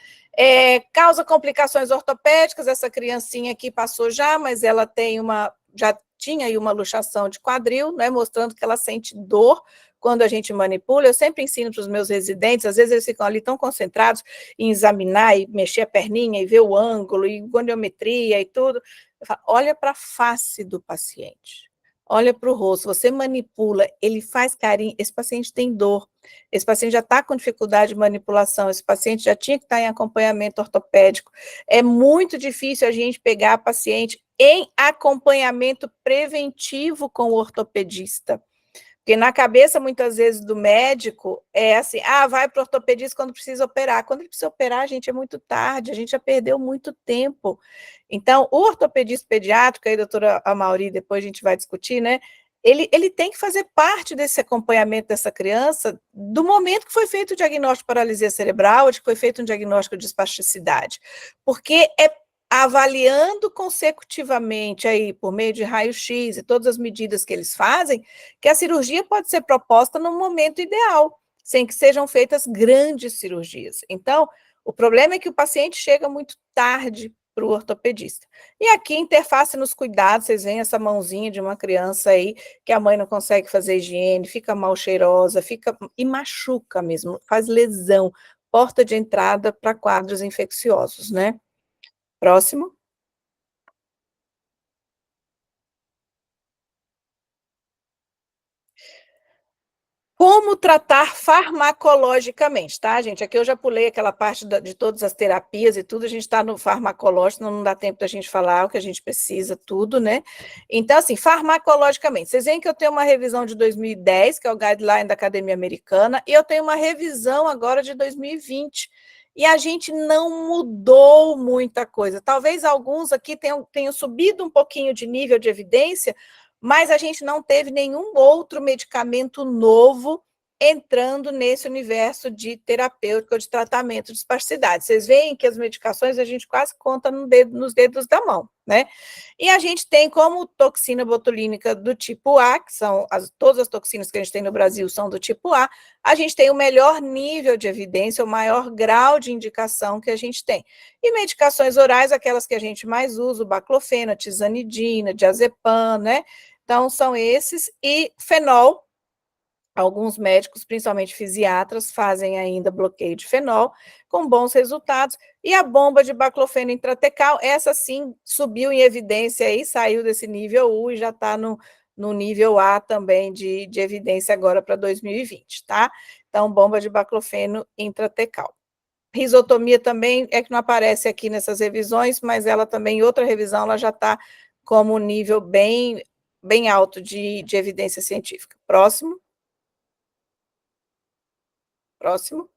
Causa complicações ortopédicas, essa criancinha aqui passou já, mas ela tem já tinha aí uma luxação de quadril, né, mostrando que ela sente dor quando a gente manipula. Eu sempre ensino para os meus residentes, às vezes eles ficam ali tão concentrados em examinar e mexer a perninha e ver o ângulo e goniometria e tudo. Eu falo, olha para a face do paciente. Olha para o rosto, você manipula, ele faz carinho, esse paciente tem dor, esse paciente já está com dificuldade de manipulação, esse paciente já tinha que estar em acompanhamento ortopédico. É muito difícil a gente pegar paciente em acompanhamento preventivo com o ortopedista. Porque na cabeça, muitas vezes, do médico, é assim, vai para o ortopedista quando precisa operar. Quando ele precisa operar, gente, é muito tarde, a gente já perdeu muito tempo. Então, o ortopedista pediátrico, aí, doutora Amauri, depois a gente vai discutir, né? Ele tem que fazer parte desse acompanhamento dessa criança do momento que foi feito o diagnóstico de paralisia cerebral, de que foi feito um diagnóstico de espasticidade. Porque é avaliando consecutivamente aí, por meio de raio-x e todas as medidas que eles fazem, que a cirurgia pode ser proposta no momento ideal, sem que sejam feitas grandes cirurgias. Então, o problema é que o paciente chega muito tarde para o ortopedista. E aqui, interface nos cuidados, vocês veem essa mãozinha de uma criança aí, que a mãe não consegue fazer higiene, fica mal cheirosa, e machuca mesmo, faz lesão, porta de entrada para quadros infecciosos, né? Próximo. Como tratar farmacologicamente, tá, gente? Aqui eu já pulei aquela parte de todas as terapias e tudo, a gente está no farmacológico, não dá tempo da gente falar o que a gente precisa, tudo, né? Então, assim, farmacologicamente, vocês veem que eu tenho uma revisão de 2010, que é o guideline da Academia Americana, e eu tenho uma revisão agora de 2020, e a gente não mudou muita coisa. Talvez alguns aqui tenham subido um pouquinho de nível de evidência, mas a gente não teve nenhum outro medicamento novo entrando nesse universo de terapêutico, de tratamento de espasticidade. Vocês veem que as medicações a gente quase conta nos dedos da mão, né? E a gente tem como toxina botulínica do tipo A, que são todas as toxinas que a gente tem no Brasil são do tipo A gente tem o melhor nível de evidência, o maior grau de indicação que a gente tem. E medicações orais, aquelas que a gente mais usa, o baclofeno, a tizanidina, diazepam, né? Então, são esses, e fenol, Alguns médicos, principalmente fisiatras, fazem ainda bloqueio de fenol, com bons resultados. E a bomba de baclofeno intratecal, essa sim subiu em evidência aí, saiu desse nível U e já está no nível A também de evidência agora para 2020, tá? Então, bomba de baclofeno intratecal. Risotomia também é que não aparece aqui nessas revisões, mas ela também, em outra revisão, ela já está como nível bem alto de evidência científica. Próximo. Próximo.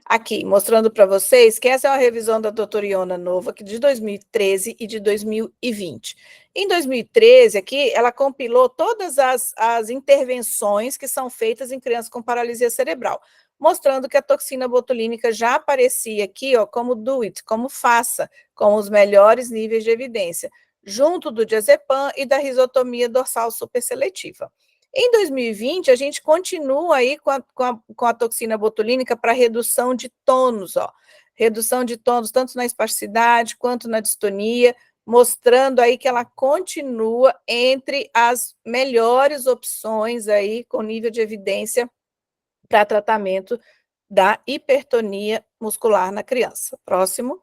Aqui, mostrando para vocês que essa é uma revisão da doutora Iona Nova, que de 2013 e de 2020. Em 2013, aqui, ela compilou todas as intervenções que são feitas em crianças com paralisia cerebral, mostrando que a toxina botulínica já aparecia aqui, ó, como do it, como faça, com os melhores níveis de evidência, junto do diazepam e da risotomia dorsal superseletiva. Em 2020, a gente continua aí com a toxina botulínica para redução de tônus, ó. Redução de tônus tanto na espasticidade quanto na distonia, mostrando aí que ela continua entre as melhores opções aí com nível de evidência para tratamento da hipertonia muscular na criança. Próximo.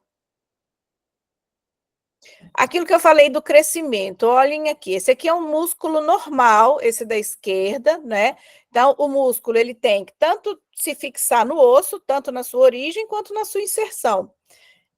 Aquilo que eu falei do crescimento, olhem aqui, esse aqui é um músculo normal, esse da esquerda, né? Então, o músculo, ele tem que tanto se fixar no osso, tanto na sua origem, quanto na sua inserção.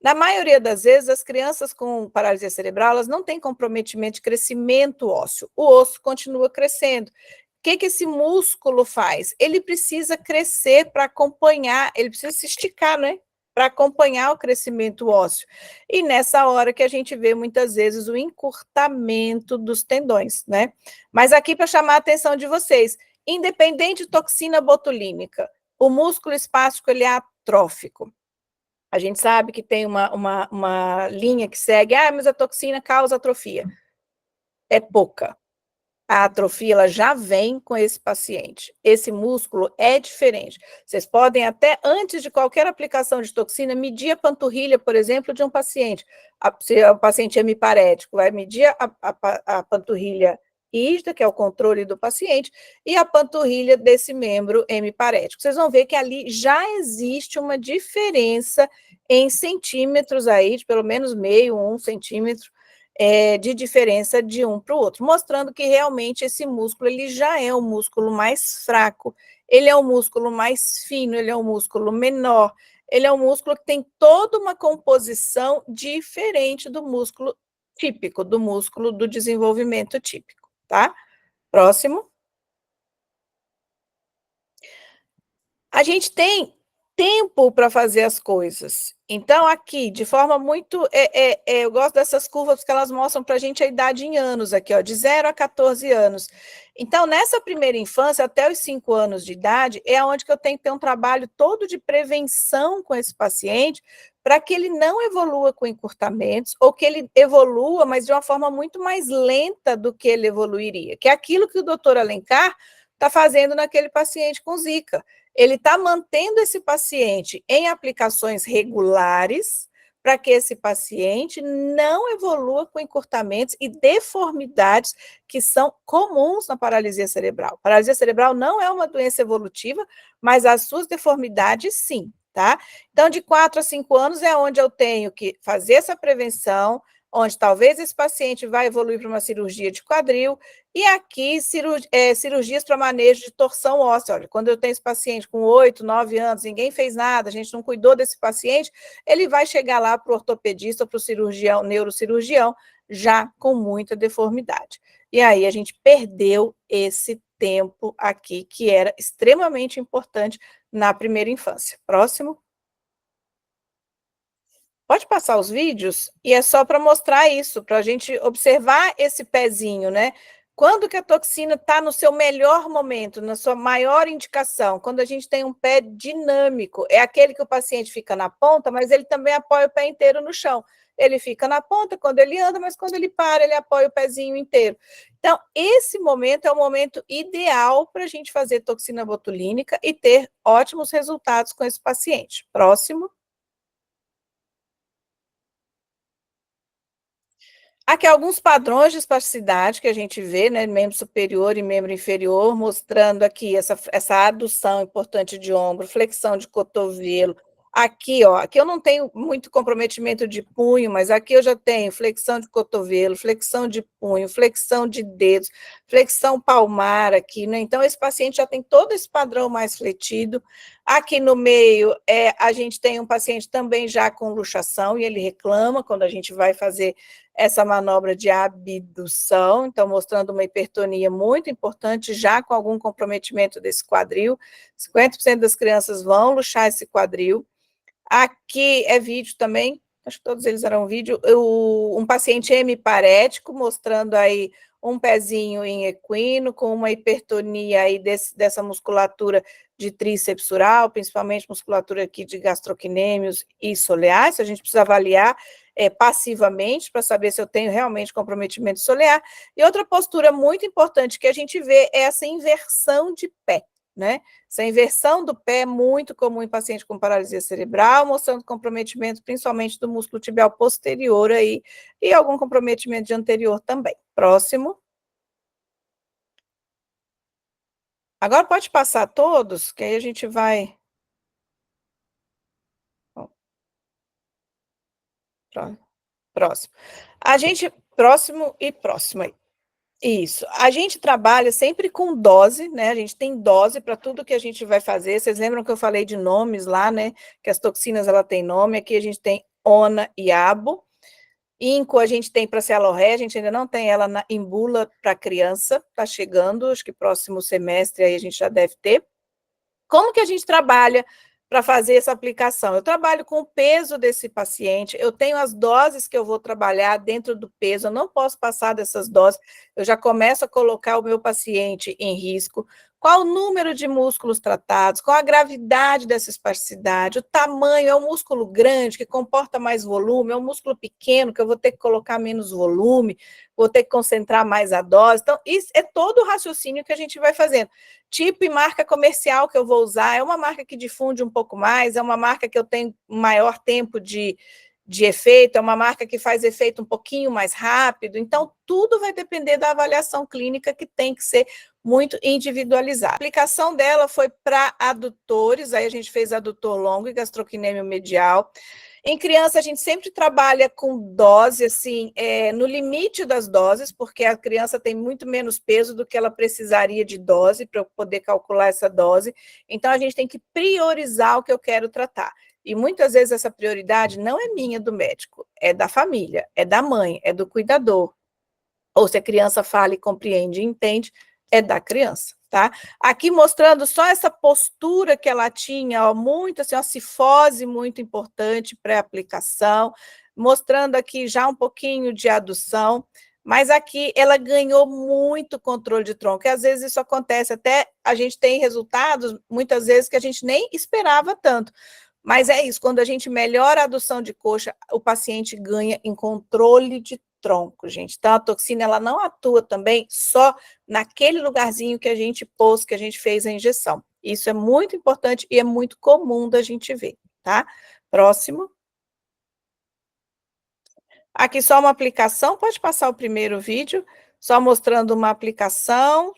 Na maioria das vezes, as crianças com paralisia cerebral, elas não têm comprometimento de crescimento ósseo, o osso continua crescendo. O que esse músculo faz? Ele precisa crescer para acompanhar, ele precisa se esticar, né? Para acompanhar o crescimento ósseo. E nessa hora que a gente vê muitas vezes o encurtamento dos tendões, né? Mas aqui para chamar a atenção de vocês, independente de toxina botulínica, o músculo espástico ele é atrófico. A gente sabe que tem uma linha que segue, mas a toxina causa atrofia. É pouca. A atrofia ela já vem com esse paciente. Esse músculo é diferente. Vocês podem até, antes de qualquer aplicação de toxina, medir a panturrilha, por exemplo, de um paciente. Se o paciente é hemiparético, vai medir a panturrilha rígida, que é o controle do paciente, e a panturrilha desse membro hemiparético. Vocês vão ver que ali já existe uma diferença em centímetros aí, de pelo menos meio, 1 centímetro, de diferença de um para o outro, mostrando que realmente esse músculo ele já é um músculo mais fraco, ele é um músculo mais fino, ele é um músculo menor, ele é um músculo que tem toda uma composição diferente do músculo típico, do músculo do desenvolvimento típico, tá? Próximo. A gente tem tempo para fazer as coisas. Então, aqui, de forma muito... eu gosto dessas curvas porque elas mostram para a gente a idade em anos aqui, ó, de 0 a 14 anos. Então, nessa primeira infância, até os 5 anos de idade, é onde que eu tenho que ter um trabalho todo de prevenção com esse paciente, para que ele não evolua com encurtamentos, ou que ele evolua, mas de uma forma muito mais lenta do que ele evoluiria, que é aquilo que o doutor Alencar está fazendo naquele paciente com Zika. Ele está mantendo esse paciente em aplicações regulares para que esse paciente não evolua com encurtamentos e deformidades que são comuns na paralisia cerebral. Paralisia cerebral não é uma doença evolutiva, mas as suas deformidades sim, tá? Então, de 4 a 5 anos é onde eu tenho que fazer essa prevenção, onde talvez esse paciente vai evoluir para uma cirurgia de quadril, e aqui cirurgias para manejo de torção óssea. Olha, quando eu tenho esse paciente com 8, 9 anos, ninguém fez nada, a gente não cuidou desse paciente, ele vai chegar lá para o ortopedista ou para o cirurgião, neurocirurgião, já com muita deformidade. E aí a gente perdeu esse tempo aqui, que era extremamente importante na primeira infância. Próximo. Pode passar os vídeos? E é só para mostrar isso, para a gente observar esse pezinho, né? Quando que a toxina está no seu melhor momento, na sua maior indicação? Quando a gente tem um pé dinâmico, é aquele que o paciente fica na ponta, mas ele também apoia o pé inteiro no chão. Ele fica na ponta quando ele anda, mas quando ele para, ele apoia o pezinho inteiro. Então, esse momento é o momento ideal para a gente fazer toxina botulínica e ter ótimos resultados com esse paciente. Próximo. Aqui alguns padrões de espasticidade que a gente vê, né, membro superior e membro inferior, mostrando aqui essa adução importante de ombro, flexão de cotovelo. Aqui, ó, aqui eu não tenho muito comprometimento de punho, mas aqui eu já tenho flexão de cotovelo, flexão de punho, flexão de dedos, flexão palmar aqui, né? Então, esse paciente já tem todo esse padrão mais fletido. Aqui no meio, a gente tem um paciente também já com luxação, e ele reclama quando a gente vai fazer essa manobra de abdução, então mostrando uma hipertonia muito importante, já com algum comprometimento desse quadril. 50% das crianças vão luxar esse quadril. Aqui é vídeo também, acho que todos eles eram vídeo, um paciente hemiparético, mostrando aí um pezinho em equino, com uma hipertonia aí dessa musculatura de tríceps oral, principalmente musculatura aqui de gastrocnêmios e soleares. A gente precisa avaliar passivamente para saber se eu tenho realmente comprometimento solear. E outra postura muito importante que a gente vê é essa inversão de pé, né? Essa inversão do pé é muito comum em paciente com paralisia cerebral, mostrando comprometimento principalmente do músculo tibial posterior aí, e algum comprometimento de anterior também. Próximo. Agora pode passar todos, que aí a gente vai... Próximo. Próximo e próximo aí. Isso. A gente trabalha sempre com dose, né? A gente tem dose para tudo que a gente vai fazer. Vocês lembram que eu falei de nomes lá, né? Que as toxinas, ela tem nome. Aqui a gente tem ONA e ABO. INCO a gente tem para Cialorré, a gente ainda não tem ela em bula para criança. Está chegando, acho que próximo semestre aí a gente já deve ter. Como que a gente trabalha para fazer essa aplicação? Eu trabalho com o peso desse paciente, eu tenho as doses que eu vou trabalhar dentro do peso, eu não posso passar dessas doses, eu já começo a colocar o meu paciente em risco. Qual o número de músculos tratados, qual a gravidade dessa espasticidade, o tamanho, é um músculo grande que comporta mais volume, é um músculo pequeno que eu vou ter que colocar menos volume, vou ter que concentrar mais a dose. Então, isso é todo o raciocínio que a gente vai fazendo. Tipo e marca comercial que eu vou usar, é uma marca que difunde um pouco mais, é uma marca que eu tenho maior tempo de efeito, é uma marca que faz efeito um pouquinho mais rápido, então tudo vai depender da avaliação clínica, que tem que ser muito individualizada. A aplicação dela foi para adutores, aí a gente fez adutor longo e gastrocnêmio medial. Em criança, a gente sempre trabalha com dose, assim, no limite das doses, porque a criança tem muito menos peso do que ela precisaria de dose, para eu poder calcular essa dose. Então, a gente tem que priorizar o que eu quero tratar. E muitas vezes essa prioridade não é minha, do médico, é da família, é da mãe, é do cuidador. Ou se a criança fala e compreende e entende, é da criança, tá? Aqui mostrando só essa postura que ela tinha, ó, muito assim, uma cifose muito importante pré-aplicação, mostrando aqui já um pouquinho de adução, mas aqui ela ganhou muito controle de tronco, e às vezes isso acontece, até a gente tem resultados, muitas vezes, que a gente nem esperava tanto. Mas é isso, quando a gente melhora a adução de coxa, o paciente ganha em controle de tronco, gente. Então, a toxina, ela não atua também só naquele lugarzinho que a gente pôs, que a gente fez a injeção. Isso é muito importante e é muito comum da gente ver, tá? Próximo. Aqui só uma aplicação, pode passar o primeiro vídeo, só mostrando uma aplicação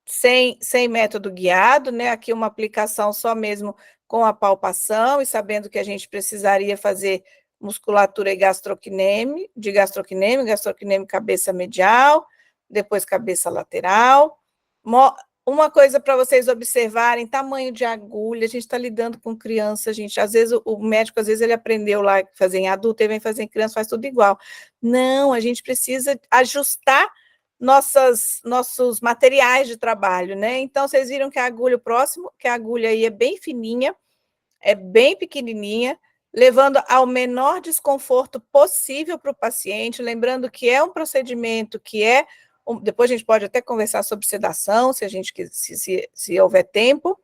sem método guiado, né? Aqui uma aplicação só mesmo com a palpação e sabendo que a gente precisaria fazer musculatura e gastrocnêmio, gastrocnêmio cabeça medial, depois cabeça lateral. Uma coisa para vocês observarem, tamanho de agulha, a gente está lidando com criança, gente, às vezes o médico, às vezes ele aprendeu lá a fazer em adulto, ele vem fazer em criança, faz tudo igual. Não, a gente precisa ajustar nossos materiais de trabalho, né? Então, vocês viram que a agulha, o próximo, que a agulha aí é bem fininha, é bem pequenininha, levando ao menor desconforto possível para o paciente, lembrando que é um procedimento que depois a gente pode até conversar sobre sedação, se a gente se houver tempo,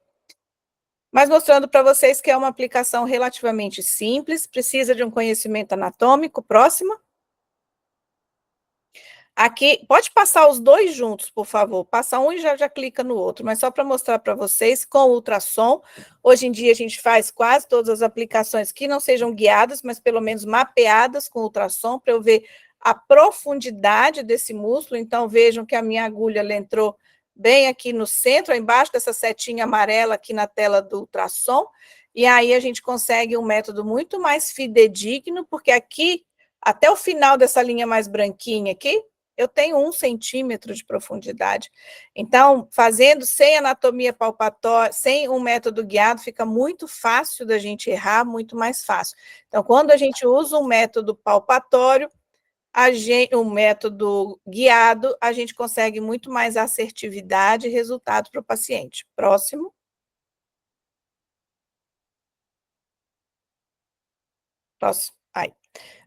mas mostrando para vocês que é uma aplicação relativamente simples, precisa de um conhecimento anatômico. Próximo. Aqui, pode passar os dois juntos, por favor. Passa um e já clica no outro, mas só para mostrar para vocês, com ultrassom, hoje em dia a gente faz quase todas as aplicações que não sejam guiadas, mas pelo menos mapeadas com ultrassom, para eu ver a profundidade desse músculo. Então, vejam que a minha agulha ela entrou bem aqui no centro, embaixo dessa setinha amarela aqui na tela do ultrassom, e aí a gente consegue um método muito mais fidedigno, porque aqui, até o final dessa linha mais branquinha aqui, eu tenho 1 centímetro de profundidade. Então, fazendo sem anatomia palpatória, sem um método guiado, fica muito fácil da gente errar, muito mais fácil. Então, quando a gente usa um método palpatório, um método guiado, a gente consegue muito mais assertividade e resultado para o paciente. Próximo. Próximo. Aí.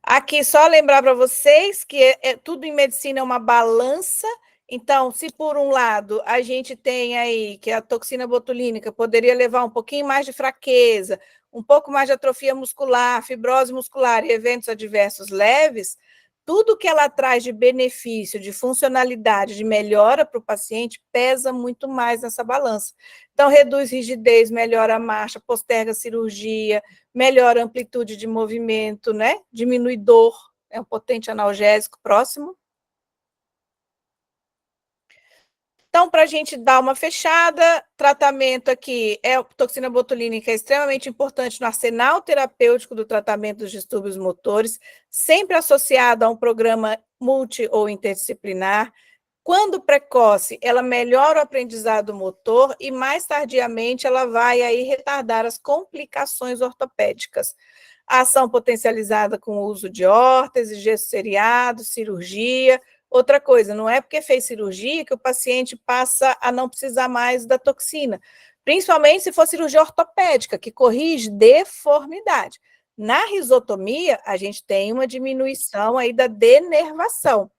Aqui, só lembrar para vocês que tudo em medicina é uma balança. Então, se por um lado a gente tem aí que a toxina botulínica poderia levar um pouquinho mais de fraqueza, um pouco mais de atrofia muscular, fibrose muscular e eventos adversos leves, tudo que ela traz de benefício, de funcionalidade, de melhora para o paciente, pesa muito mais nessa balança. Então, reduz rigidez, melhora a marcha, posterga a cirurgia, melhora a amplitude de movimento, né? Diminui dor, é um potente analgésico. Próximo. Então, para a gente dar uma fechada, tratamento aqui, toxina botulínica é extremamente importante no arsenal terapêutico do tratamento dos distúrbios motores, sempre associado a um programa multi ou interdisciplinar. Quando precoce, ela melhora o aprendizado motor e, mais tardiamente, ela vai aí retardar as complicações ortopédicas. A ação potencializada com o uso de órtese, gesso seriado, cirurgia. Outra coisa, não é porque fez cirurgia que o paciente passa a não precisar mais da toxina, principalmente se for cirurgia ortopédica, que corrige deformidade. Na risotomia, a gente tem uma diminuição aí da denervação.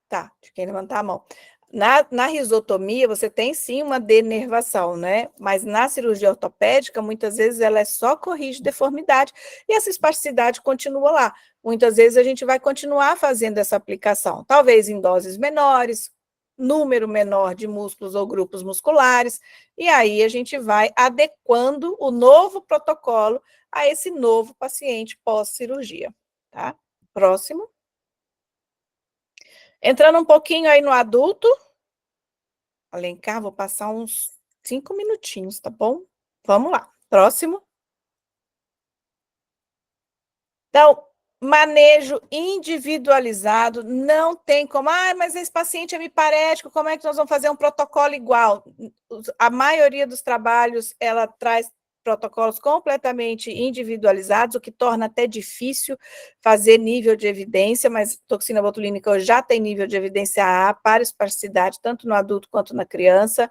Tá, de quem levantar a mão. Na risotomia, você tem sim uma denervação, né? Mas na cirurgia ortopédica, muitas vezes ela só corrige deformidade e essa espasticidade continua lá. Muitas vezes a gente vai continuar fazendo essa aplicação, talvez em doses menores, número menor de músculos ou grupos musculares, e aí a gente vai adequando o novo protocolo a esse novo paciente pós-cirurgia, tá? Próximo. Entrando um pouquinho aí no adulto, Alencar, vou passar uns 5 minutinhos, tá bom? Vamos lá, próximo. Então, manejo individualizado, não tem como, mas esse paciente é miparético, como é que nós vamos fazer um protocolo igual? A maioria dos trabalhos, ela traz protocolos completamente individualizados, o que torna até difícil fazer nível de evidência, mas toxina botulínica já tem nível de evidência A para espasticidade, tanto no adulto quanto na criança.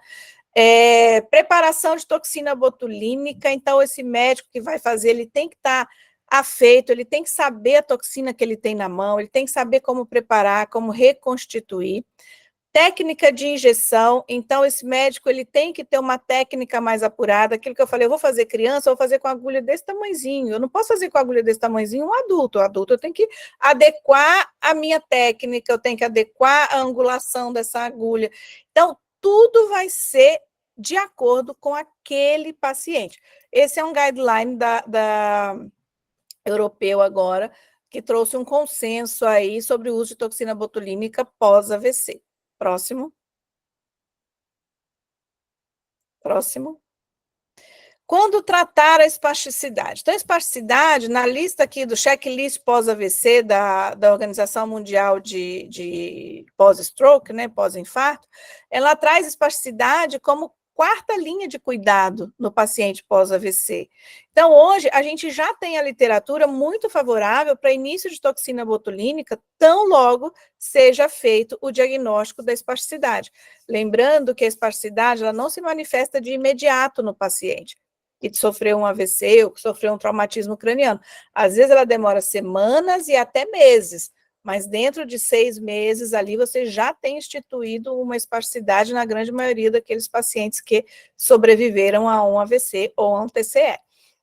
Preparação de toxina botulínica, então esse médico que vai fazer, ele tem que estar afeito, ele tem que saber a toxina que ele tem na mão, ele tem que saber como preparar, como reconstituir. Técnica de injeção, então esse médico ele tem que ter uma técnica mais apurada, aquilo que eu falei, eu vou fazer criança, eu vou fazer com agulha desse tamanhozinho, eu não posso fazer com agulha desse tamanhozinho um adulto, eu tenho que adequar a minha técnica, eu tenho que adequar a angulação dessa agulha, então tudo vai ser de acordo com aquele paciente. Esse é um guideline da europeu agora, que trouxe um consenso aí sobre o uso de toxina botulínica pós-AVC. Próximo. Próximo. Quando tratar a espasticidade? Então, a espasticidade, na lista aqui do checklist pós-AVC da Organização Mundial de pós-stroke, né, pós-infarto, ela traz espasticidade como 4ª linha de cuidado no paciente pós-AVC. Então, hoje, a gente já tem a literatura muito favorável para início de toxina botulínica, tão logo seja feito o diagnóstico da espasticidade. Lembrando que a espasticidade ela não se manifesta de imediato no paciente, que sofreu um AVC ou que sofreu um traumatismo craniano. Às vezes, ela demora semanas e até meses, mas dentro de 6 meses ali você já tem instituído uma espasticidade na grande maioria daqueles pacientes que sobreviveram a um AVC ou a um TCE.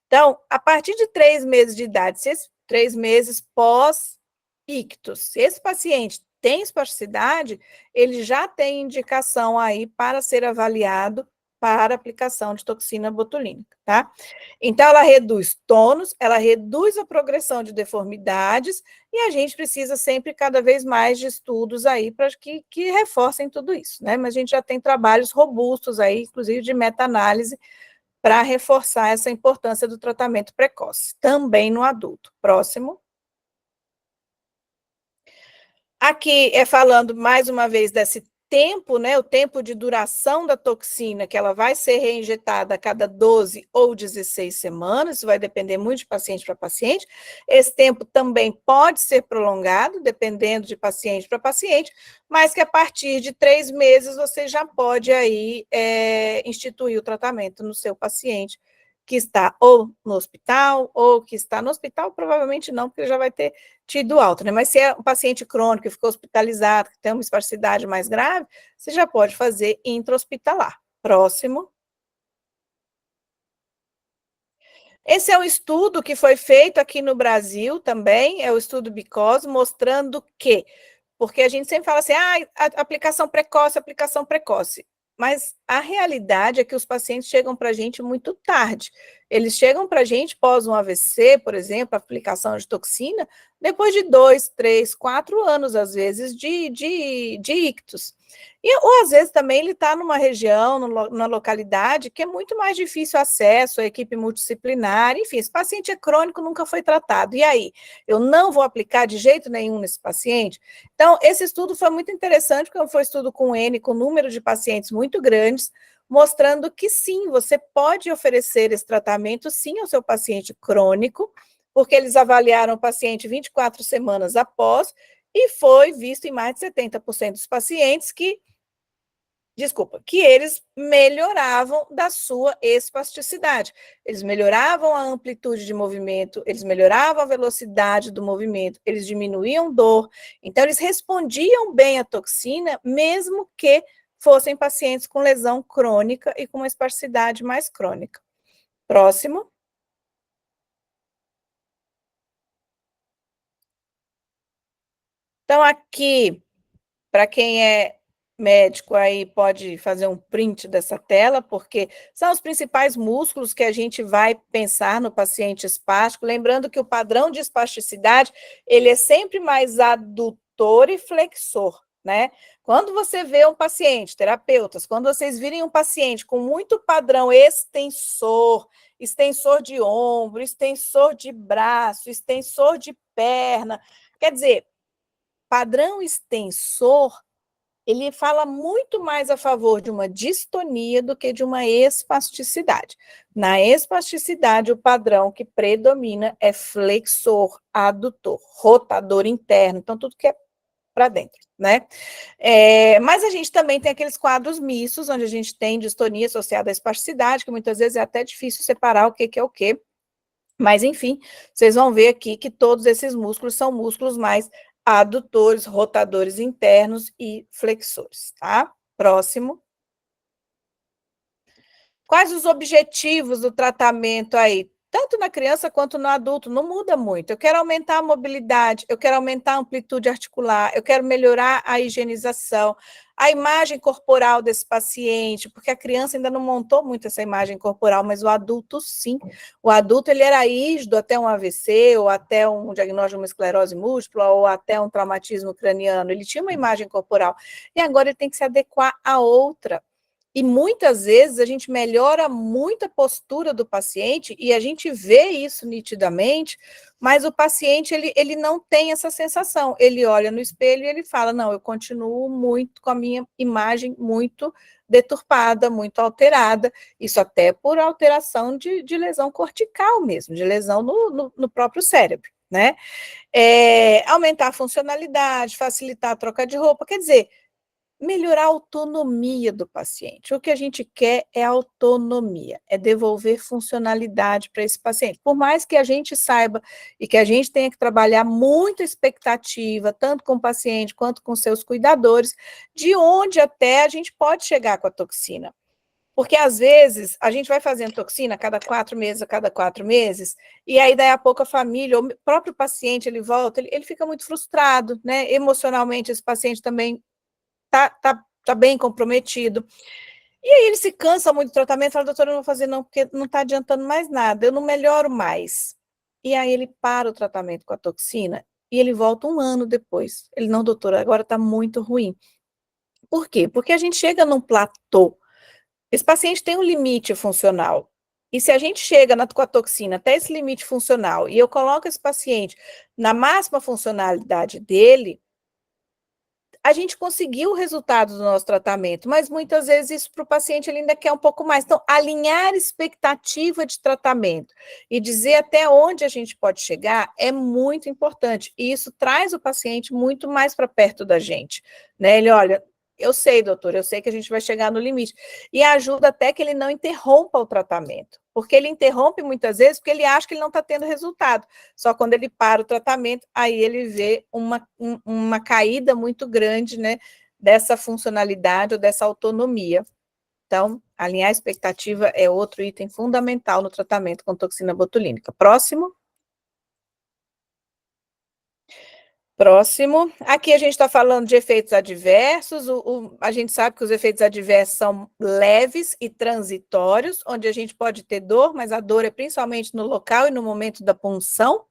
Então, a partir de 3 meses de idade, 3 meses pós-ictus, se esse paciente tem espasticidade, ele já tem indicação aí para ser avaliado para aplicação de toxina botulínica, tá? Então, ela reduz tônus, ela reduz a progressão de deformidades, e a gente precisa sempre, cada vez mais, de estudos aí para que reforcem tudo isso, né? Mas a gente já tem trabalhos robustos aí, inclusive de meta-análise, para reforçar essa importância do tratamento precoce, também no adulto. Próximo. Aqui é falando mais uma vez desse tempo, né, o tempo de duração da toxina, que ela vai ser reinjetada a cada 12 ou 16 semanas, isso vai depender muito de paciente para paciente. Esse tempo também pode ser prolongado, dependendo de paciente para paciente, mas que a partir de 3 meses você já pode aí instituir o tratamento no seu paciente, que está ou no hospital, ou que está no hospital, provavelmente não, porque já vai ter tido alta, né? Mas se é um paciente crônico que ficou hospitalizado, que tem uma espasticidade mais grave, você já pode fazer intra-hospitalar. Próximo. Esse é um estudo que foi feito aqui no Brasil também, é o estudo BICOS, mostrando que, porque a gente sempre fala assim, aplicação precoce, mas a realidade é que os pacientes chegam para a gente muito tarde. Eles chegam para a gente pós um AVC, por exemplo, aplicação de toxina, depois de 2, 3, 4 anos, às vezes, de ictus. Ou, às vezes, também ele está numa região, numa localidade, que é muito mais difícil acesso à equipe multidisciplinar, enfim, esse paciente é crônico, nunca foi tratado. E aí? Eu não vou aplicar de jeito nenhum nesse paciente? Então, esse estudo foi muito interessante, porque foi um estudo com N, com número de pacientes muito grandes, mostrando que sim, você pode oferecer esse tratamento, sim, ao seu paciente crônico, porque eles avaliaram o paciente 24 semanas após, e foi visto em mais de 70% dos pacientes que eles melhoravam da sua espasticidade. Eles melhoravam a amplitude de movimento, eles melhoravam a velocidade do movimento, eles diminuíam dor. Então, eles respondiam bem à toxina, mesmo que fossem pacientes com lesão crônica e com uma espasticidade mais crônica. Próximo. Então, aqui, para quem é médico aí pode fazer um print dessa tela, porque são os principais músculos que a gente vai pensar no paciente espástico, lembrando que o padrão de espasticidade, ele é sempre mais adutor e flexor, né? Quando você vê um paciente, terapeutas, quando vocês virem um paciente com muito padrão extensor de ombro, extensor de braço, extensor de perna, quer dizer, padrão extensor, ele fala muito mais a favor de uma distonia do que de uma espasticidade. Na espasticidade, o padrão que predomina é flexor, adutor, rotador interno, então tudo que é para dentro, né? Mas a gente também tem aqueles quadros mistos, onde a gente tem distonia associada à espasticidade, que muitas vezes é até difícil separar o que é o quê. Mas, enfim, vocês vão ver aqui que todos esses músculos são músculos mais adutores, rotadores internos e flexores, tá? Próximo. Quais os objetivos do tratamento aí? Tanto na criança quanto no adulto, não muda muito. Eu quero aumentar a mobilidade, eu quero aumentar a amplitude articular, eu quero melhorar a higienização, a imagem corporal desse paciente, porque a criança ainda não montou muito essa imagem corporal, mas o adulto sim. O adulto, ele era rígido até um AVC, ou até um diagnóstico de uma esclerose múltipla, ou até um traumatismo craniano. Ele tinha uma imagem corporal, e agora ele tem que se adequar a outra. E muitas vezes a gente melhora muito a postura do paciente, e a gente vê isso nitidamente, mas o paciente, ele não tem essa sensação. Ele olha no espelho e ele fala, não, eu continuo muito com a minha imagem muito deturpada, muito alterada, isso até por alteração de lesão cortical mesmo, de lesão no próprio cérebro, né? Aumentar a funcionalidade, facilitar a troca de roupa, quer dizer, melhorar a autonomia do paciente. O que a gente quer é autonomia, é devolver funcionalidade para esse paciente. Por mais que a gente saiba e que a gente tenha que trabalhar muito a expectativa, tanto com o paciente quanto com seus cuidadores, de onde até a gente pode chegar com a toxina. Porque, às vezes, a gente vai fazendo toxina a cada 4 meses, e aí, daí a pouco, a família, ou o próprio paciente, ele volta, ele fica muito frustrado, né? Emocionalmente, esse paciente também tá bem comprometido. E aí ele se cansa muito do tratamento, fala, doutora, eu não vou fazer não, porque não está adiantando mais nada, eu não melhoro mais. E aí ele para o tratamento com a toxina e ele volta 1 ano depois. Ele, não, doutora, agora está muito ruim. Por quê? Porque a gente chega num platô. Esse paciente tem um limite funcional. E se a gente chega com a toxina até esse limite funcional e eu coloco esse paciente na máxima funcionalidade dele, a gente conseguiu o resultado do nosso tratamento, mas muitas vezes isso para o paciente ele ainda quer um pouco mais. Então, alinhar expectativa de tratamento e dizer até onde a gente pode chegar é muito importante. E isso traz o paciente muito mais para perto da gente, né? Ele, olha, eu sei, doutor, eu sei que a gente vai chegar no limite. E ajuda até que ele não interrompa o tratamento, porque ele interrompe muitas vezes porque ele acha que ele não está tendo resultado. Só quando ele para o tratamento, aí ele vê uma caída muito grande, né, dessa funcionalidade ou dessa autonomia. Então, alinhar a expectativa é outro item fundamental no tratamento com toxina botulínica. Próximo. Próximo. Aqui a gente está falando de efeitos adversos. A gente sabe que os efeitos adversos são leves e transitórios, onde a gente pode ter dor, mas a dor é principalmente no local e no momento da punção.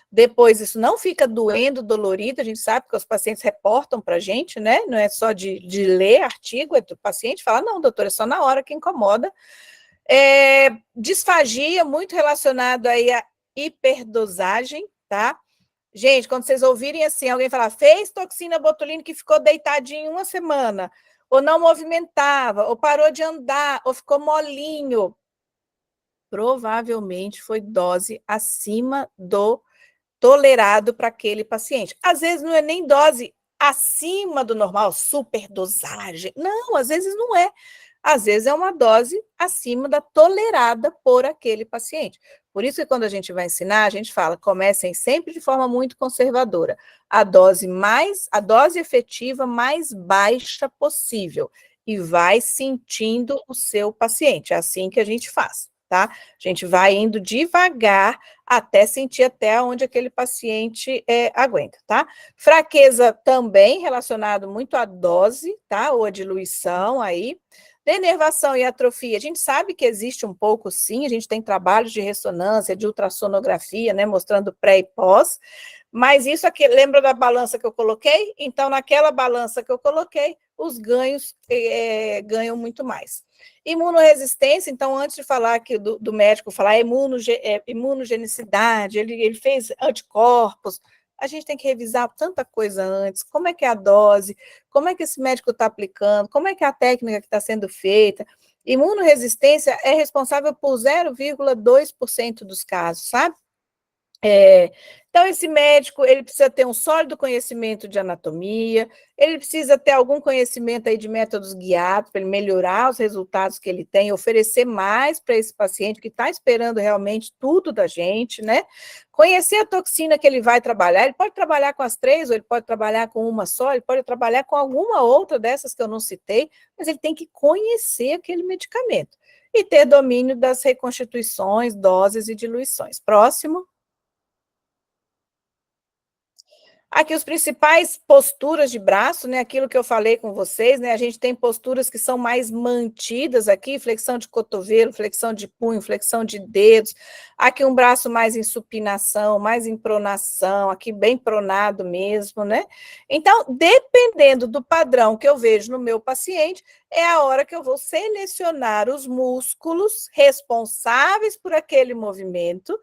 Depois, isso não fica doendo, dolorido. A gente sabe que os pacientes reportam para a gente, né? Não é só de ler artigo, é do paciente fala, não, doutor, é só na hora que incomoda. Disfagia, muito relacionado aí à hiperdosagem, tá? Gente, quando vocês ouvirem assim, alguém falar, fez toxina botulínica e ficou deitadinho 1 semana, ou não movimentava, ou parou de andar, ou ficou molinho, provavelmente foi dose acima do tolerado para aquele paciente. Às vezes não é nem dose acima do normal, superdosagem. Não, às vezes não é. Às vezes é uma dose acima da tolerada por aquele paciente. Por isso que quando a gente vai ensinar, a gente fala, comecem sempre de forma muito conservadora. A dose efetiva mais baixa possível. E vai sentindo o seu paciente. É assim que a gente faz, tá? A gente vai indo devagar até sentir até onde aquele paciente aguenta, tá? Fraqueza também relacionado muito à dose, tá? Ou à diluição aí. Denervação e atrofia, a gente sabe que existe um pouco, sim, a gente tem trabalhos de ressonância, de ultrassonografia, né, mostrando pré e pós, mas isso aqui, lembra da balança que eu coloquei? Então, naquela balança que eu coloquei, os ganhos ganham muito mais. Imunoresistência, então, antes de falar aqui do médico, falar imunogenicidade, ele fez anticorpos, a gente tem que revisar tanta coisa antes, como é que é a dose, como é que esse médico está aplicando, como é que é a técnica que está sendo feita. Imunoresistência é responsável por 0,2% dos casos, sabe? Então, esse médico, ele precisa ter um sólido conhecimento de anatomia, ele precisa ter algum conhecimento aí de métodos guiados para ele melhorar os resultados que ele tem, oferecer mais para esse paciente que está esperando realmente tudo da gente, né? Conhecer a toxina que ele vai trabalhar, ele pode trabalhar com as 3, ou ele pode trabalhar com uma só, ele pode trabalhar com alguma outra dessas que eu não citei, mas ele tem que conhecer aquele medicamento e ter domínio das reconstituições, doses e diluições. Próximo. Aqui os principais posturas de braço, né, aquilo que eu falei com vocês, né, a gente tem posturas que são mais mantidas aqui, flexão de cotovelo, flexão de punho, flexão de dedos, aqui um braço mais em supinação, mais em pronação, aqui bem pronado mesmo, né? Então, dependendo do padrão que eu vejo no meu paciente, é a hora que eu vou selecionar os músculos responsáveis por aquele movimento,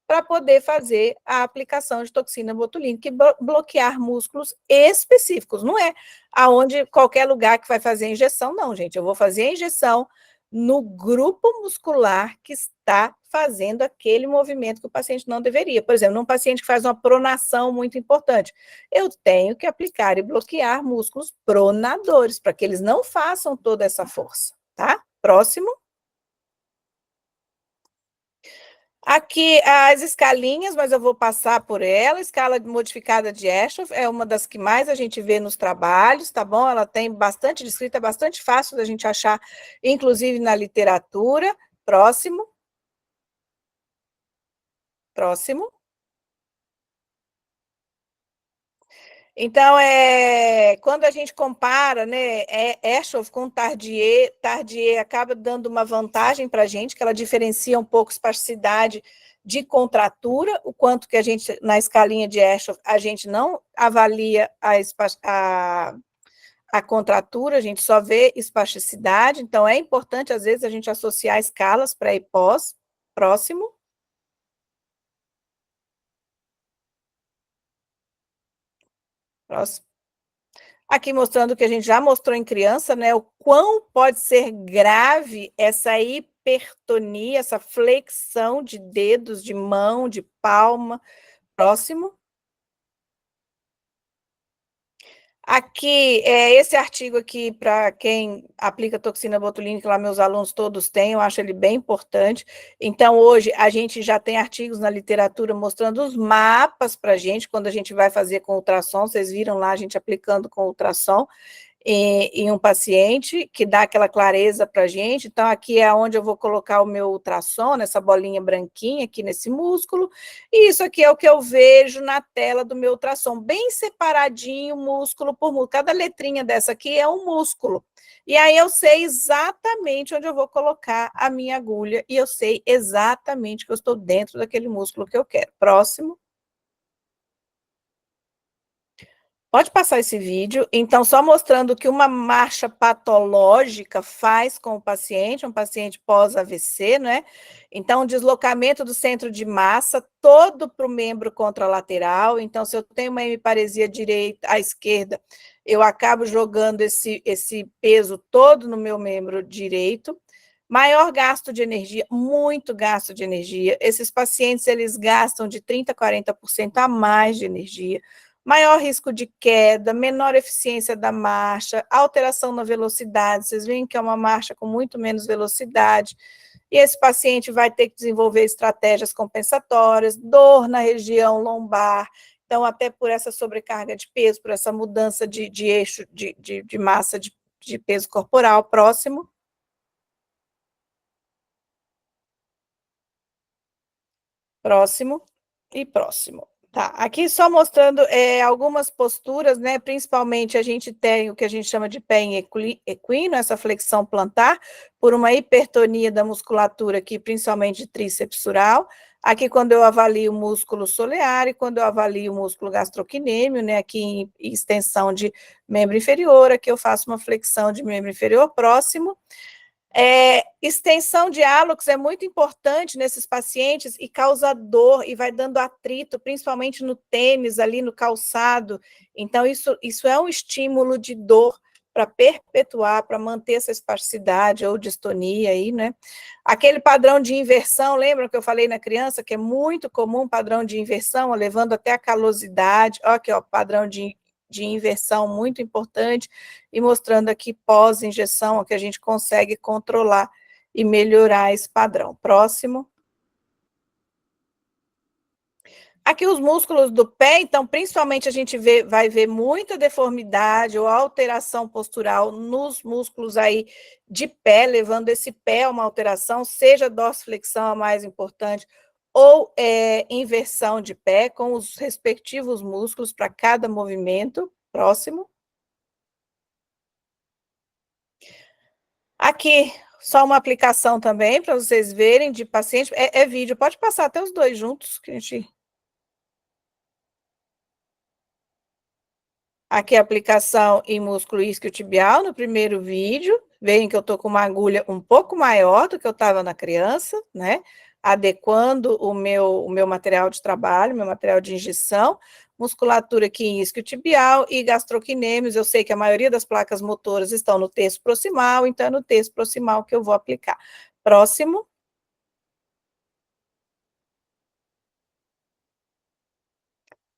para poder fazer a aplicação de toxina botulínica e bloquear músculos específicos. Não é aonde qualquer lugar que vai fazer a injeção, não, gente. Eu vou fazer a injeção no grupo muscular que está fazendo aquele movimento que o paciente não deveria. Por exemplo, num paciente que faz uma pronação muito importante, eu tenho que aplicar e bloquear músculos pronadores, para que eles não façam toda essa força, tá? Próximo. Aqui as escalinhas, mas eu vou passar por ela. Escala modificada de Eschoff é uma das que mais a gente vê nos trabalhos, tá bom? Ela tem bastante descrita, é bastante fácil da gente achar, inclusive na literatura. Próximo. Próximo. Então, quando a gente compara, né, Eschhoff com Tardieu acaba dando uma vantagem para a gente, que ela diferencia um pouco espasticidade de contratura, o quanto que a gente, na escalinha de Eschhoff, a gente não avalia a contratura, a gente só vê espasticidade, então é importante, às vezes, a gente associar escalas pré e pós. Próximo. Próximo. Aqui mostrando o que a gente já mostrou em criança, né? O quão pode ser grave essa hipertonia, essa flexão de dedos, de mão, de palma. Próximo. Aqui, esse artigo aqui, para quem aplica toxina botulínica, lá meus alunos todos têm, eu acho ele bem importante. Então, hoje, a gente já tem artigos na literatura mostrando os mapas para a gente, quando a gente vai fazer com ultrassom, vocês viram lá a gente aplicando com ultrassom, em um paciente, que dá aquela clareza para a gente. Então, aqui é onde eu vou colocar o meu ultrassom, nessa bolinha branquinha aqui nesse músculo, e isso aqui é o que eu vejo na tela do meu ultrassom, bem separadinho, músculo por músculo. Cada letrinha dessa aqui é um músculo. E aí eu sei exatamente onde eu vou colocar a minha agulha, e eu sei exatamente que eu estou dentro daquele músculo que eu quero. Próximo. Pode passar esse vídeo. Então, só mostrando o que uma marcha patológica faz com o paciente, um paciente pós-AVC, né? Então, deslocamento do centro de massa todo para o membro contralateral. Então, se eu tenho uma hemiparesia direita à esquerda, eu acabo jogando esse peso todo no meu membro direito. Maior gasto de energia, muito gasto de energia. Esses pacientes, eles gastam de 30% a 40% a mais de energia. Maior risco de queda, menor eficiência da marcha, alteração na velocidade, vocês veem que é uma marcha com muito menos velocidade, e esse paciente vai ter que desenvolver estratégias compensatórias, dor na região lombar, então até por essa sobrecarga de peso, por essa mudança de eixo de massa de peso corporal. Próximo. Próximo e próximo. Tá, aqui só mostrando algumas posturas, né? Principalmente a gente tem o que a gente chama de pé em equino, essa flexão plantar, por uma hipertonia da musculatura aqui, principalmente trícepsural. Aqui, quando eu avalio o músculo solear e quando eu avalio o músculo gastrocnêmio, né? Aqui em extensão de membro inferior, aqui eu faço uma flexão de membro inferior. Próximo. Extensão de hálux é muito importante nesses pacientes e causa dor e vai dando atrito, principalmente no tênis, ali no calçado. Então, isso é um estímulo de dor para perpetuar, para manter essa espasticidade ou distonia aí, né? Aquele padrão de inversão, lembram que eu falei na criança, que é muito comum, padrão de inversão, levando até a calosidade. Ó, aqui, ó, padrão de inversão muito importante, e mostrando aqui pós-injeção, que a gente consegue controlar e melhorar esse padrão. Próximo. Aqui os músculos do pé, então, principalmente a gente vai ver muita deformidade ou alteração postural nos músculos aí de pé, levando esse pé a uma alteração, seja dorsiflexão a mais importante, ou inversão de pé, com os respectivos músculos para cada movimento. Próximo. Aqui, só uma aplicação também, para vocês verem, de paciente, vídeo, pode passar até os dois juntos, que a gente... Aqui a aplicação em músculo isquiotibial, no primeiro vídeo, veem que eu estou com uma agulha um pouco maior do que eu estava na criança, né? Adequando o meu material de trabalho, meu material de injeção, musculatura aqui em isquiotibial e gastrocnêmios. Eu sei que a maioria das placas motoras estão no terço proximal, então é no terço proximal que eu vou aplicar. Próximo.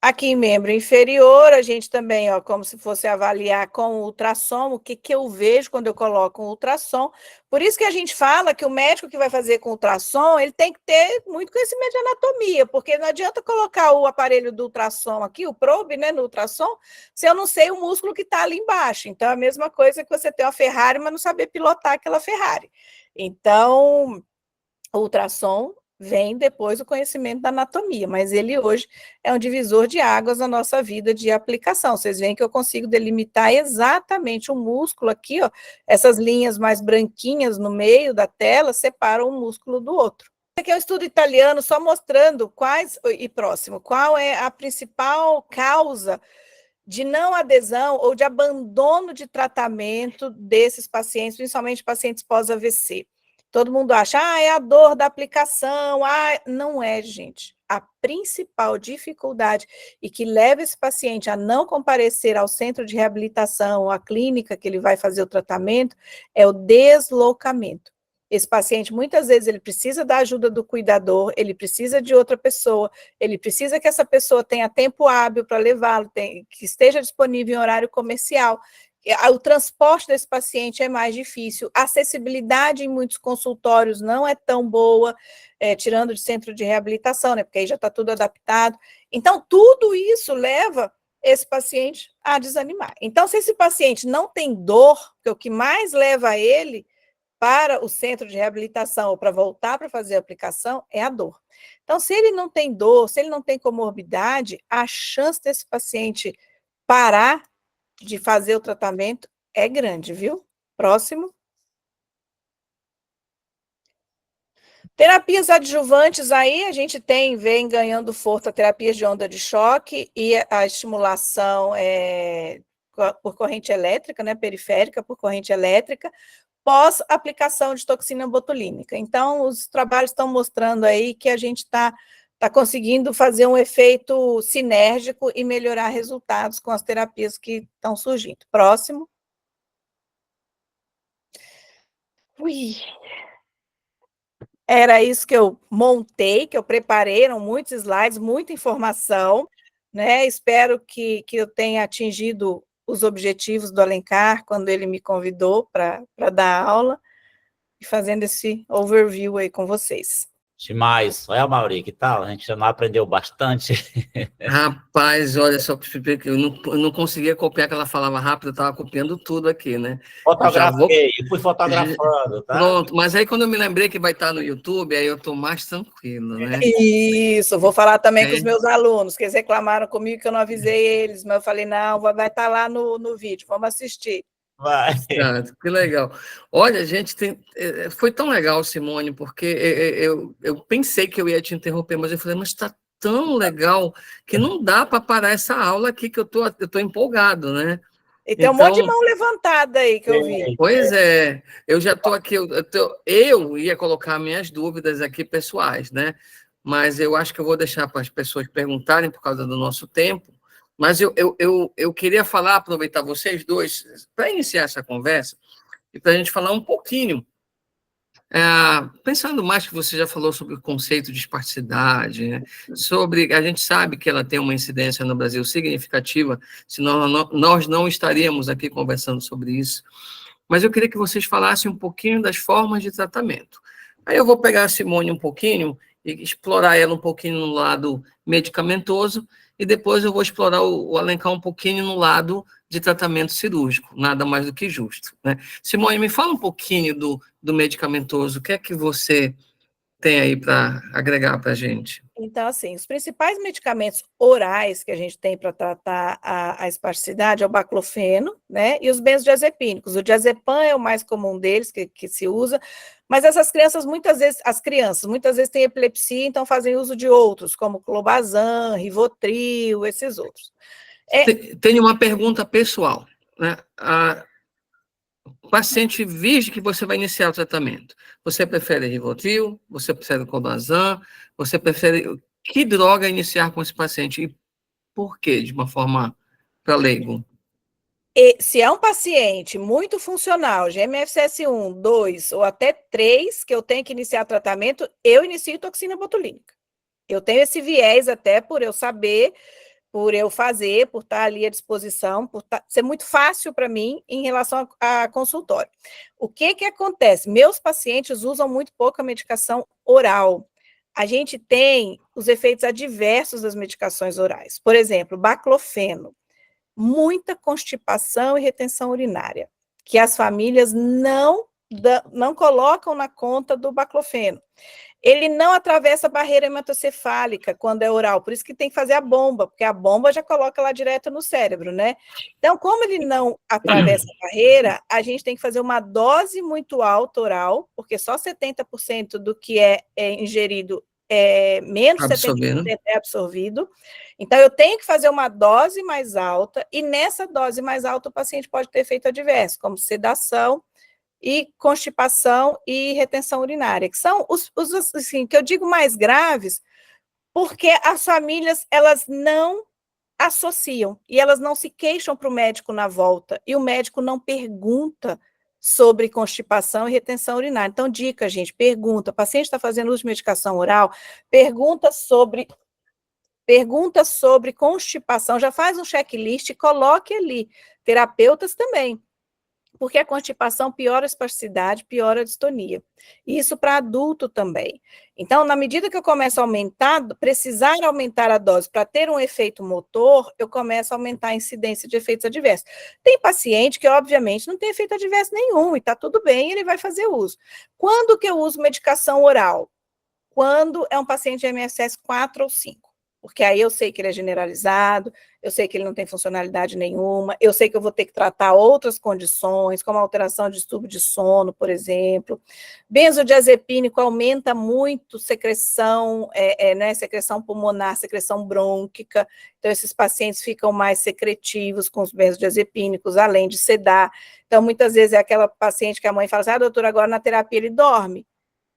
Aqui em membro inferior, a gente também, ó, como se fosse avaliar com o ultrassom, o que eu vejo quando eu coloco um ultrassom. Por isso que a gente fala que o médico que vai fazer com ultrassom, ele tem que ter muito conhecimento de anatomia, porque não adianta colocar o aparelho do ultrassom aqui, o probe, né, no ultrassom, se eu não sei o músculo que está ali embaixo. Então, é a mesma coisa que você ter uma Ferrari, mas não saber pilotar aquela Ferrari. Então, o ultrassom vem depois o conhecimento da anatomia, mas ele hoje é um divisor de águas na nossa vida de aplicação. Vocês veem que eu consigo delimitar exatamente o músculo aqui, ó, essas linhas mais branquinhas no meio da tela separam um músculo do outro. Aqui é um estudo italiano só mostrando qual é a principal causa de não adesão ou de abandono de tratamento desses pacientes, principalmente pacientes pós-AVC. Todo mundo acha, é a dor da aplicação, não é, gente. A principal dificuldade e que leva esse paciente a não comparecer ao centro de reabilitação, ou à clínica que ele vai fazer o tratamento, é o deslocamento. Esse paciente, muitas vezes, ele precisa da ajuda do cuidador, ele precisa de outra pessoa, ele precisa que essa pessoa tenha tempo hábil para levá-lo, que esteja disponível em horário comercial. O transporte desse paciente é mais difícil, a acessibilidade em muitos consultórios não é tão boa, tirando de centro de reabilitação, né, porque aí já está tudo adaptado. Então, tudo isso leva esse paciente a desanimar. Então, se esse paciente não tem dor, que é o que mais leva ele para o centro de reabilitação ou para voltar para fazer a aplicação, é a dor. Então, se ele não tem dor, se ele não tem comorbidade, a chance desse paciente parar de fazer o tratamento é grande, viu? Próximo. Terapias adjuvantes aí, a gente vem ganhando força terapias de onda de choque e a estimulação por corrente elétrica, né, periférica por corrente elétrica, pós-aplicação de toxina botulínica. Então, os trabalhos estão mostrando aí que a gente está conseguindo fazer um efeito sinérgico e melhorar resultados com as terapias que estão surgindo. Próximo. Era isso que eu montei, que eu preparei, eram muitos slides, muita informação, né? Espero que eu tenha atingido os objetivos do Alencar quando ele me convidou para dar aula, e fazendo esse overview aí com vocês. Demais. Olha, Mauri, que tal? A gente já não aprendeu bastante. Rapaz, olha só, eu não conseguia copiar que ela falava rápido, eu estava copiando tudo aqui, né? Fotografei, fui fotografando, tá? Pronto, mas aí quando eu me lembrei que vai estar no YouTube, aí eu estou mais tranquilo, né? Isso, vou falar também com os meus alunos, que eles reclamaram comigo que eu não avisei eles, mas eu falei, não, vai estar lá no vídeo, vamos assistir. Vai. Que legal. Olha, gente, foi tão legal, Simone, porque eu pensei que eu ia te interromper, mas eu falei, mas está tão legal que não dá para parar essa aula aqui, que eu tô empolgado, né? E tem um monte de mão levantada aí que eu vi. Pois é, eu já estou aqui, eu ia colocar minhas dúvidas aqui pessoais, né? Mas eu acho que eu vou deixar para as pessoas perguntarem por causa do nosso tempo. Mas eu queria aproveitar vocês dois, para iniciar essa conversa, e para a gente falar um pouquinho, pensando mais que você já falou sobre o conceito de espasticidade, né? A gente sabe que ela tem uma incidência no Brasil significativa, senão nós não estaríamos aqui conversando sobre isso. Mas eu queria que vocês falassem um pouquinho das formas de tratamento. Aí eu vou pegar a Simone um pouquinho e explorar ela um pouquinho no lado medicamentoso, e depois eu vou explorar o Alencar um pouquinho no lado de tratamento cirúrgico, nada mais do que justo, né? Simone, me fala um pouquinho do medicamentoso, o que é que você tem aí para agregar para a gente? Então, assim, os principais medicamentos orais que a gente tem para tratar a espasticidade é o baclofeno, né, e os benzodiazepínicos. O diazepam é o mais comum deles, que se usa, mas essas crianças, muitas vezes têm epilepsia, então fazem uso de outros, como clobazam, Rivotril, esses outros. Tenho uma pergunta pessoal, né? O paciente virgem que você vai iniciar o tratamento, você prefere Rivotril, você prefere clobazam, você prefere que droga iniciar com esse paciente e por quê, de uma forma para leigo? E se é um paciente muito funcional, GMFCS1, 2 ou até 3, que eu tenho que iniciar tratamento, eu inicio toxina botulínica. Eu tenho esse viés até por eu saber, por eu fazer, por estar ali à disposição, por ser muito fácil para mim em relação a consultório. O que acontece? Meus pacientes usam muito pouca medicação oral. A gente tem os efeitos adversos das medicações orais. Por exemplo, baclofeno. Muita constipação e retenção urinária, que as famílias não colocam na conta do baclofeno. ele não atravessa a barreira hematocefálica quando é oral, por isso que tem que fazer a bomba, porque a bomba já coloca lá direto no cérebro, né? Então, como ele não atravessa a barreira, a gente tem que fazer uma dose muito alta oral, porque só 70% do que é ingerido, menos de 70% é absorvido. Então, eu tenho que fazer uma dose mais alta, e nessa dose mais alta o paciente pode ter efeito adverso, como sedação, e constipação e retenção urinária, que são os assim, que eu digo mais graves, porque as famílias, elas não associam, e elas não se queixam para o médico na volta, e o médico não pergunta sobre constipação e retenção urinária. Então, dica, gente, pergunta, o paciente está fazendo uso de medicação oral, pergunta sobre constipação, já faz um checklist e coloque ali. Terapeutas também, porque a constipação piora a espasticidade, piora a distonia. Isso para adulto também. Então, na medida que eu começo a precisar aumentar a dose para ter um efeito motor, eu começo a aumentar a incidência de efeitos adversos. Tem paciente que, obviamente, não tem efeito adverso nenhum, e está tudo bem, ele vai fazer uso. Quando que eu uso medicação oral? Quando é um paciente de MSS 4 ou 5. Porque aí eu sei que ele é generalizado, eu sei que ele não tem funcionalidade nenhuma, eu sei que eu vou ter que tratar outras condições, como alteração de distúrbio de sono, por exemplo. Benzodiazepínico aumenta muito secreção, né, secreção pulmonar, secreção brônquica, então esses pacientes ficam mais secretivos com os benzodiazepínicos, além de sedar. Então, muitas vezes é aquela paciente que a mãe fala assim, doutor, agora na terapia ele dorme.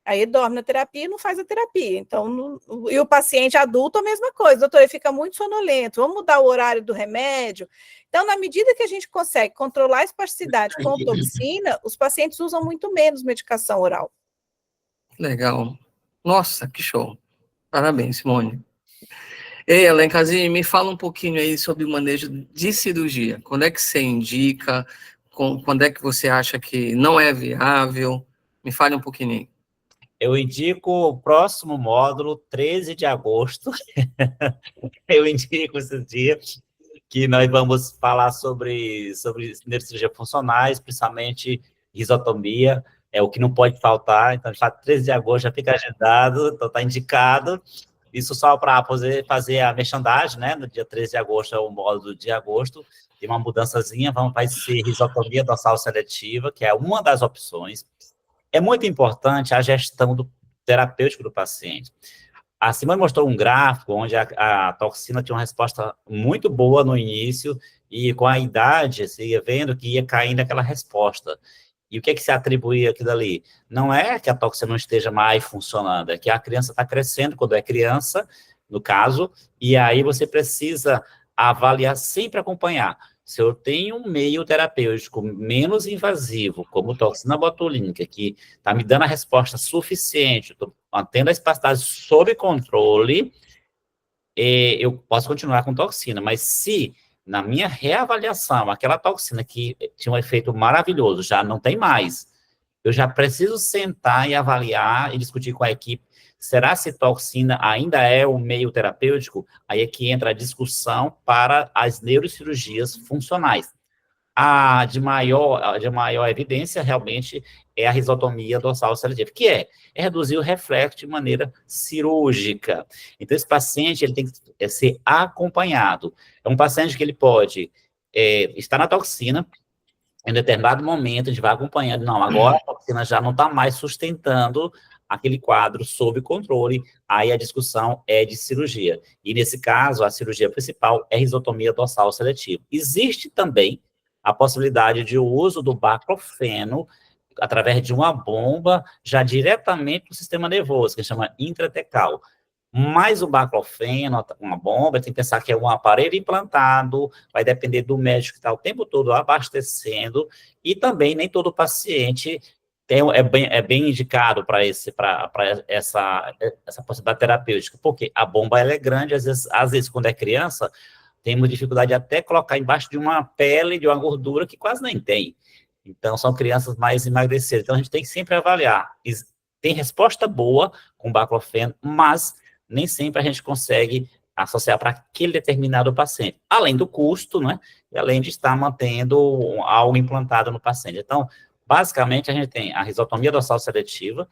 Aí ele dorme na terapia e não faz a terapia. Então, e o paciente adulto, a mesma coisa. Doutor, ele fica muito sonolento. Vamos mudar o horário do remédio? Então, na medida que a gente consegue controlar a espasticidade com toxina, os pacientes usam muito menos medicação oral. Legal. Nossa, que show. Parabéns, Simone. Ei, Alencazinho, me fala um pouquinho aí sobre o manejo de cirurgia. Quando é que você indica? Quando é que você acha que não é viável? Me fale um pouquinho aí. Eu indico o próximo módulo, 13 de agosto. Eu indico esse dia que nós vamos falar sobre neurocirurgia funcionais, principalmente risotomia, é o que não pode faltar. Então, já 13 de agosto já fica agendado, então está indicado. Isso só para fazer a merchandising, né? No dia 13 de agosto é o módulo de agosto. Tem uma mudançazinha, vai ser risotomia dorsal seletiva, que é uma das opções. É muito importante a gestão do terapêutico do paciente. A Simone mostrou um gráfico onde a toxina tinha uma resposta muito boa no início e com a idade, você ia vendo que ia caindo aquela resposta. E o que é que se atribuía aquilo ali? Não é que a toxina não esteja mais funcionando, é que a criança está crescendo quando é criança, no caso, e aí você precisa avaliar, sempre acompanhar. Se eu tenho um meio terapêutico menos invasivo, como toxina botulínica, que está me dando a resposta suficiente, estou mantendo a espasticidade sob controle, eu posso continuar com toxina. Mas se, na minha reavaliação, aquela toxina que tinha um efeito maravilhoso já não tem mais, eu já preciso sentar e avaliar e discutir com a equipe, será se toxina ainda é o meio terapêutico? Aí é que entra a discussão para as neurocirurgias funcionais. A de maior evidência, realmente, é a risotomia dorsal seletiva, que é reduzir o reflexo de maneira cirúrgica. Então, esse paciente ele tem que ser acompanhado. É um paciente que ele pode estar na toxina, em determinado momento, a gente vai acompanhando, não, agora a toxina já não está mais sustentando aquele quadro sob controle, aí a discussão é de cirurgia. E, nesse caso, a cirurgia principal é risotomia dorsal seletiva. Existe também a possibilidade de uso do baclofeno através de uma bomba já diretamente no sistema nervoso, que chama intratecal. Mas o baclofeno, uma bomba, tem que pensar que é um aparelho implantado, vai depender do médico que está o tempo todo abastecendo, e também nem todo paciente é bem indicado para essa possibilidade terapêutica, porque a bomba ela é grande, às vezes quando é criança, temos dificuldade de até colocar embaixo de uma pele, de uma gordura que quase nem tem. Então, são crianças mais emagrecidas. Então, a gente tem que sempre avaliar. Tem resposta boa com o baclofeno, mas nem sempre a gente consegue associar para aquele determinado paciente. Além do custo, né? E além de estar mantendo algo implantado no paciente. Então, basicamente, a gente tem a risotomia dorsal seletiva,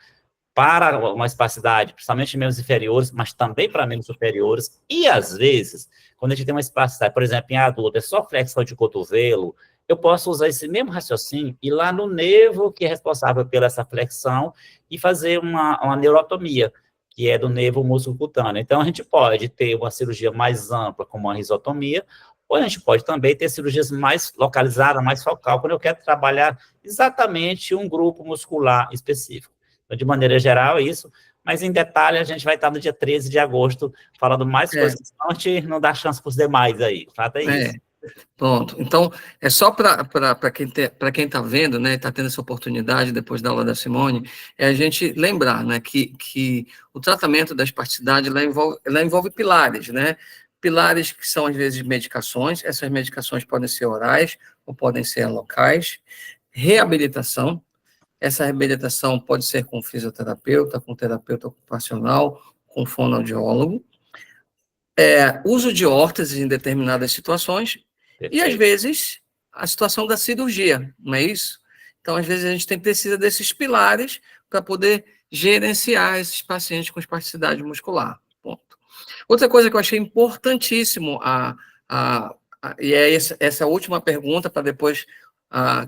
para uma espasticidade, principalmente em membros inferiores, mas também para membros superiores, e às vezes, quando a gente tem uma espasticidade, por exemplo, em adulto, é só flexão de cotovelo, eu posso usar esse mesmo raciocínio e ir lá no nervo que é responsável pela essa flexão e fazer uma neurotomia, que é do nervo músculo cutâneo. Então, a gente pode ter uma cirurgia mais ampla, como uma risotomia, ou a gente pode também ter cirurgias mais localizadas, mais focal, quando eu quero trabalhar exatamente um grupo muscular específico. Então, de maneira geral, é isso, mas em detalhe a gente vai estar no dia 13 de agosto falando mais coisas, senão a gente não dá chance para os demais aí. O fato é isso. Pronto. Então, é só para quem está vendo, né, está tendo essa oportunidade depois da aula da Simone, é a gente lembrar, né, que o tratamento da espasticidade ela envolve pilares, né? Pilares que são, às vezes, medicações, essas medicações podem ser orais ou podem ser locais, reabilitação, essa reabilitação pode ser com fisioterapeuta, com terapeuta ocupacional, com fonoaudiólogo, uso de órteses em determinadas situações, e às vezes a situação da cirurgia, não é isso? Então, às vezes, a gente precisa desses pilares para poder gerenciar esses pacientes com espasticidade muscular. Ponto. Outra coisa que eu achei importantíssimo, e é essa última pergunta, para depois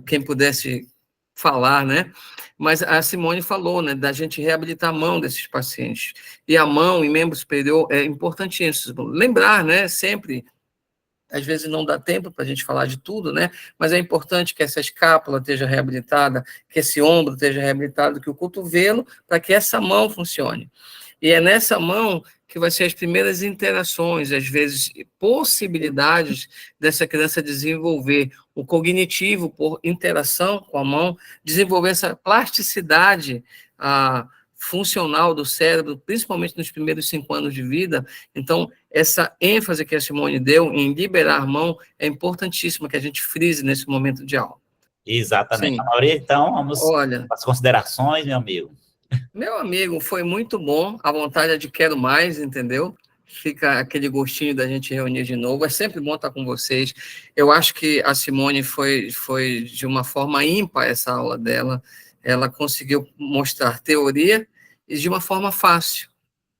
quem pudesse falar, né? Mas a Simone falou, né, da gente reabilitar a mão desses pacientes. E a mão em membro superior é importantíssimo. Lembrar, né, sempre, às vezes não dá tempo para a gente falar de tudo, né? Mas é importante que essa escápula esteja reabilitada, que esse ombro esteja reabilitado, que o cotovelo, para que essa mão funcione. E é nessa mão que vai ser as primeiras interações, às vezes possibilidades dessa criança desenvolver o cognitivo por interação com a mão, desenvolver essa plasticidade funcional do cérebro, principalmente nos primeiros 5 anos de vida. Então, essa ênfase que a Simone deu em liberar a mão é importantíssima que a gente frise nesse momento de aula. Exatamente. A maioria, então, vamos às considerações, meu amigo. Meu amigo, foi muito bom, a vontade é de quero mais, entendeu? Fica aquele gostinho da gente reunir de novo, é sempre bom estar com vocês. Eu acho que a Simone foi de uma forma ímpar essa aula dela, ela conseguiu mostrar teoria e de uma forma fácil,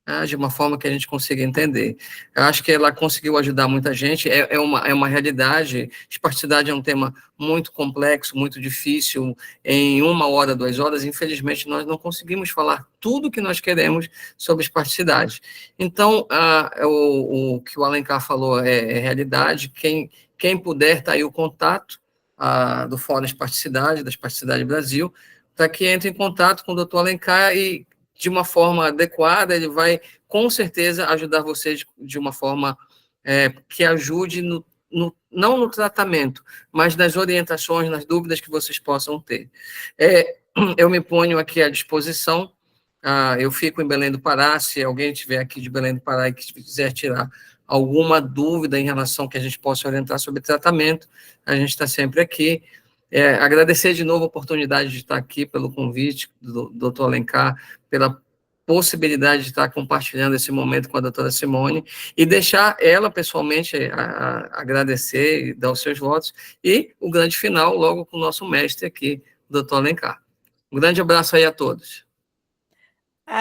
né? De uma forma que a gente consiga entender. Eu acho que ela conseguiu ajudar muita gente, é uma realidade, espasticidade é um tema muito complexo, muito difícil, em 1 hora, 2 horas, infelizmente, nós não conseguimos falar tudo que nós queremos sobre espasticidade. Então, o que o Alencar falou é realidade, quem puder, está aí o contato do Fórum Espasticidade, da Espasticidade Brasil, para que entre em contato com o Dr. Alencar e, de uma forma adequada, ele vai, com certeza, ajudar vocês de uma forma que ajude, não no tratamento, mas nas orientações, nas dúvidas que vocês possam ter. Eu me ponho aqui à disposição, eu fico em Belém do Pará, se alguém estiver aqui de Belém do Pará e quiser tirar alguma dúvida em relação que a gente possa orientar sobre tratamento, a gente está sempre aqui. Agradecer de novo a oportunidade de estar aqui, pelo convite do Dr. Alencar, pela possibilidade de estar compartilhando esse momento com a doutora Simone, e deixar ela, pessoalmente, agradecer e dar os seus votos, e o grande final, logo com o nosso mestre aqui, o doutor Alencar. Um grande abraço aí a todos.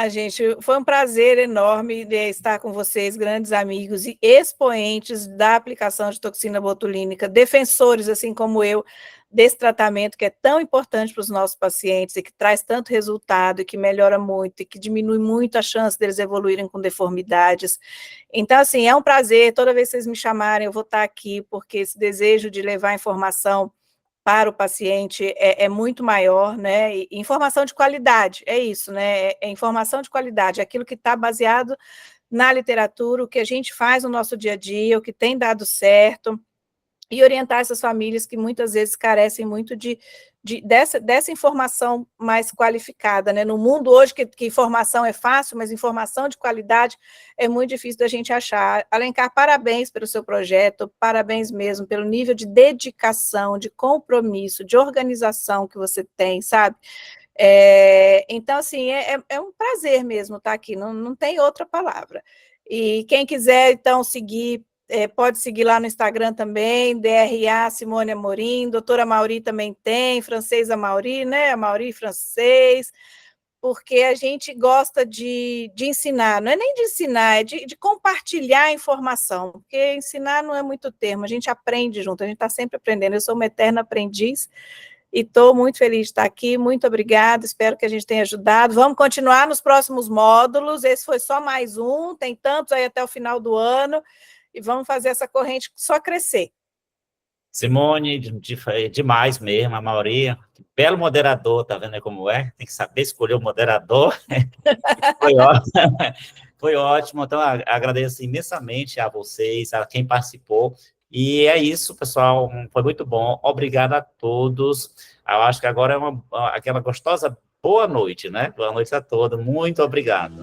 Gente, foi um prazer enorme estar com vocês, grandes amigos e expoentes da aplicação de toxina botulínica, defensores, assim como eu, desse tratamento que é tão importante para os nossos pacientes e que traz tanto resultado e que melhora muito e que diminui muito a chance deles evoluírem com deformidades. Então, assim, é um prazer, toda vez que vocês me chamarem, eu vou estar aqui, porque esse desejo de levar informação para o paciente é muito maior, né? E informação de qualidade, é isso, né? É informação de qualidade, aquilo que está baseado na literatura, o que a gente faz no nosso dia a dia, o que tem dado certo, e orientar essas famílias que muitas vezes carecem muito dessa informação mais qualificada, né? No mundo hoje que informação é fácil, mas informação de qualidade é muito difícil da gente achar. Alencar, parabéns pelo seu projeto, parabéns mesmo pelo nível de dedicação, de compromisso, de organização que você tem, sabe? Então, assim, é um prazer mesmo estar aqui, não tem outra palavra. E quem quiser, então, seguir, pode seguir lá no Instagram também, DRA Simone Amorim, doutora Mauri também tem, francês Amauri, né, Amauri francês, porque a gente gosta de ensinar, não é nem de ensinar, é de compartilhar a informação, porque ensinar não é muito termo, a gente aprende junto, a gente está sempre aprendendo, eu sou uma eterna aprendiz, e estou muito feliz de estar aqui, muito obrigada, espero que a gente tenha ajudado, vamos continuar nos próximos módulos, esse foi só mais um, tem tantos aí até o final do ano, e vamos fazer essa corrente só crescer. Simone, demais mesmo, a maioria, belo moderador, tá vendo aí como é? Tem que saber escolher o moderador. Foi ótimo. Foi ótimo, então agradeço imensamente a vocês, a quem participou, e é isso, pessoal, foi muito bom, obrigado a todos, eu acho que agora é aquela gostosa boa noite, né? Boa noite a todos, muito obrigado.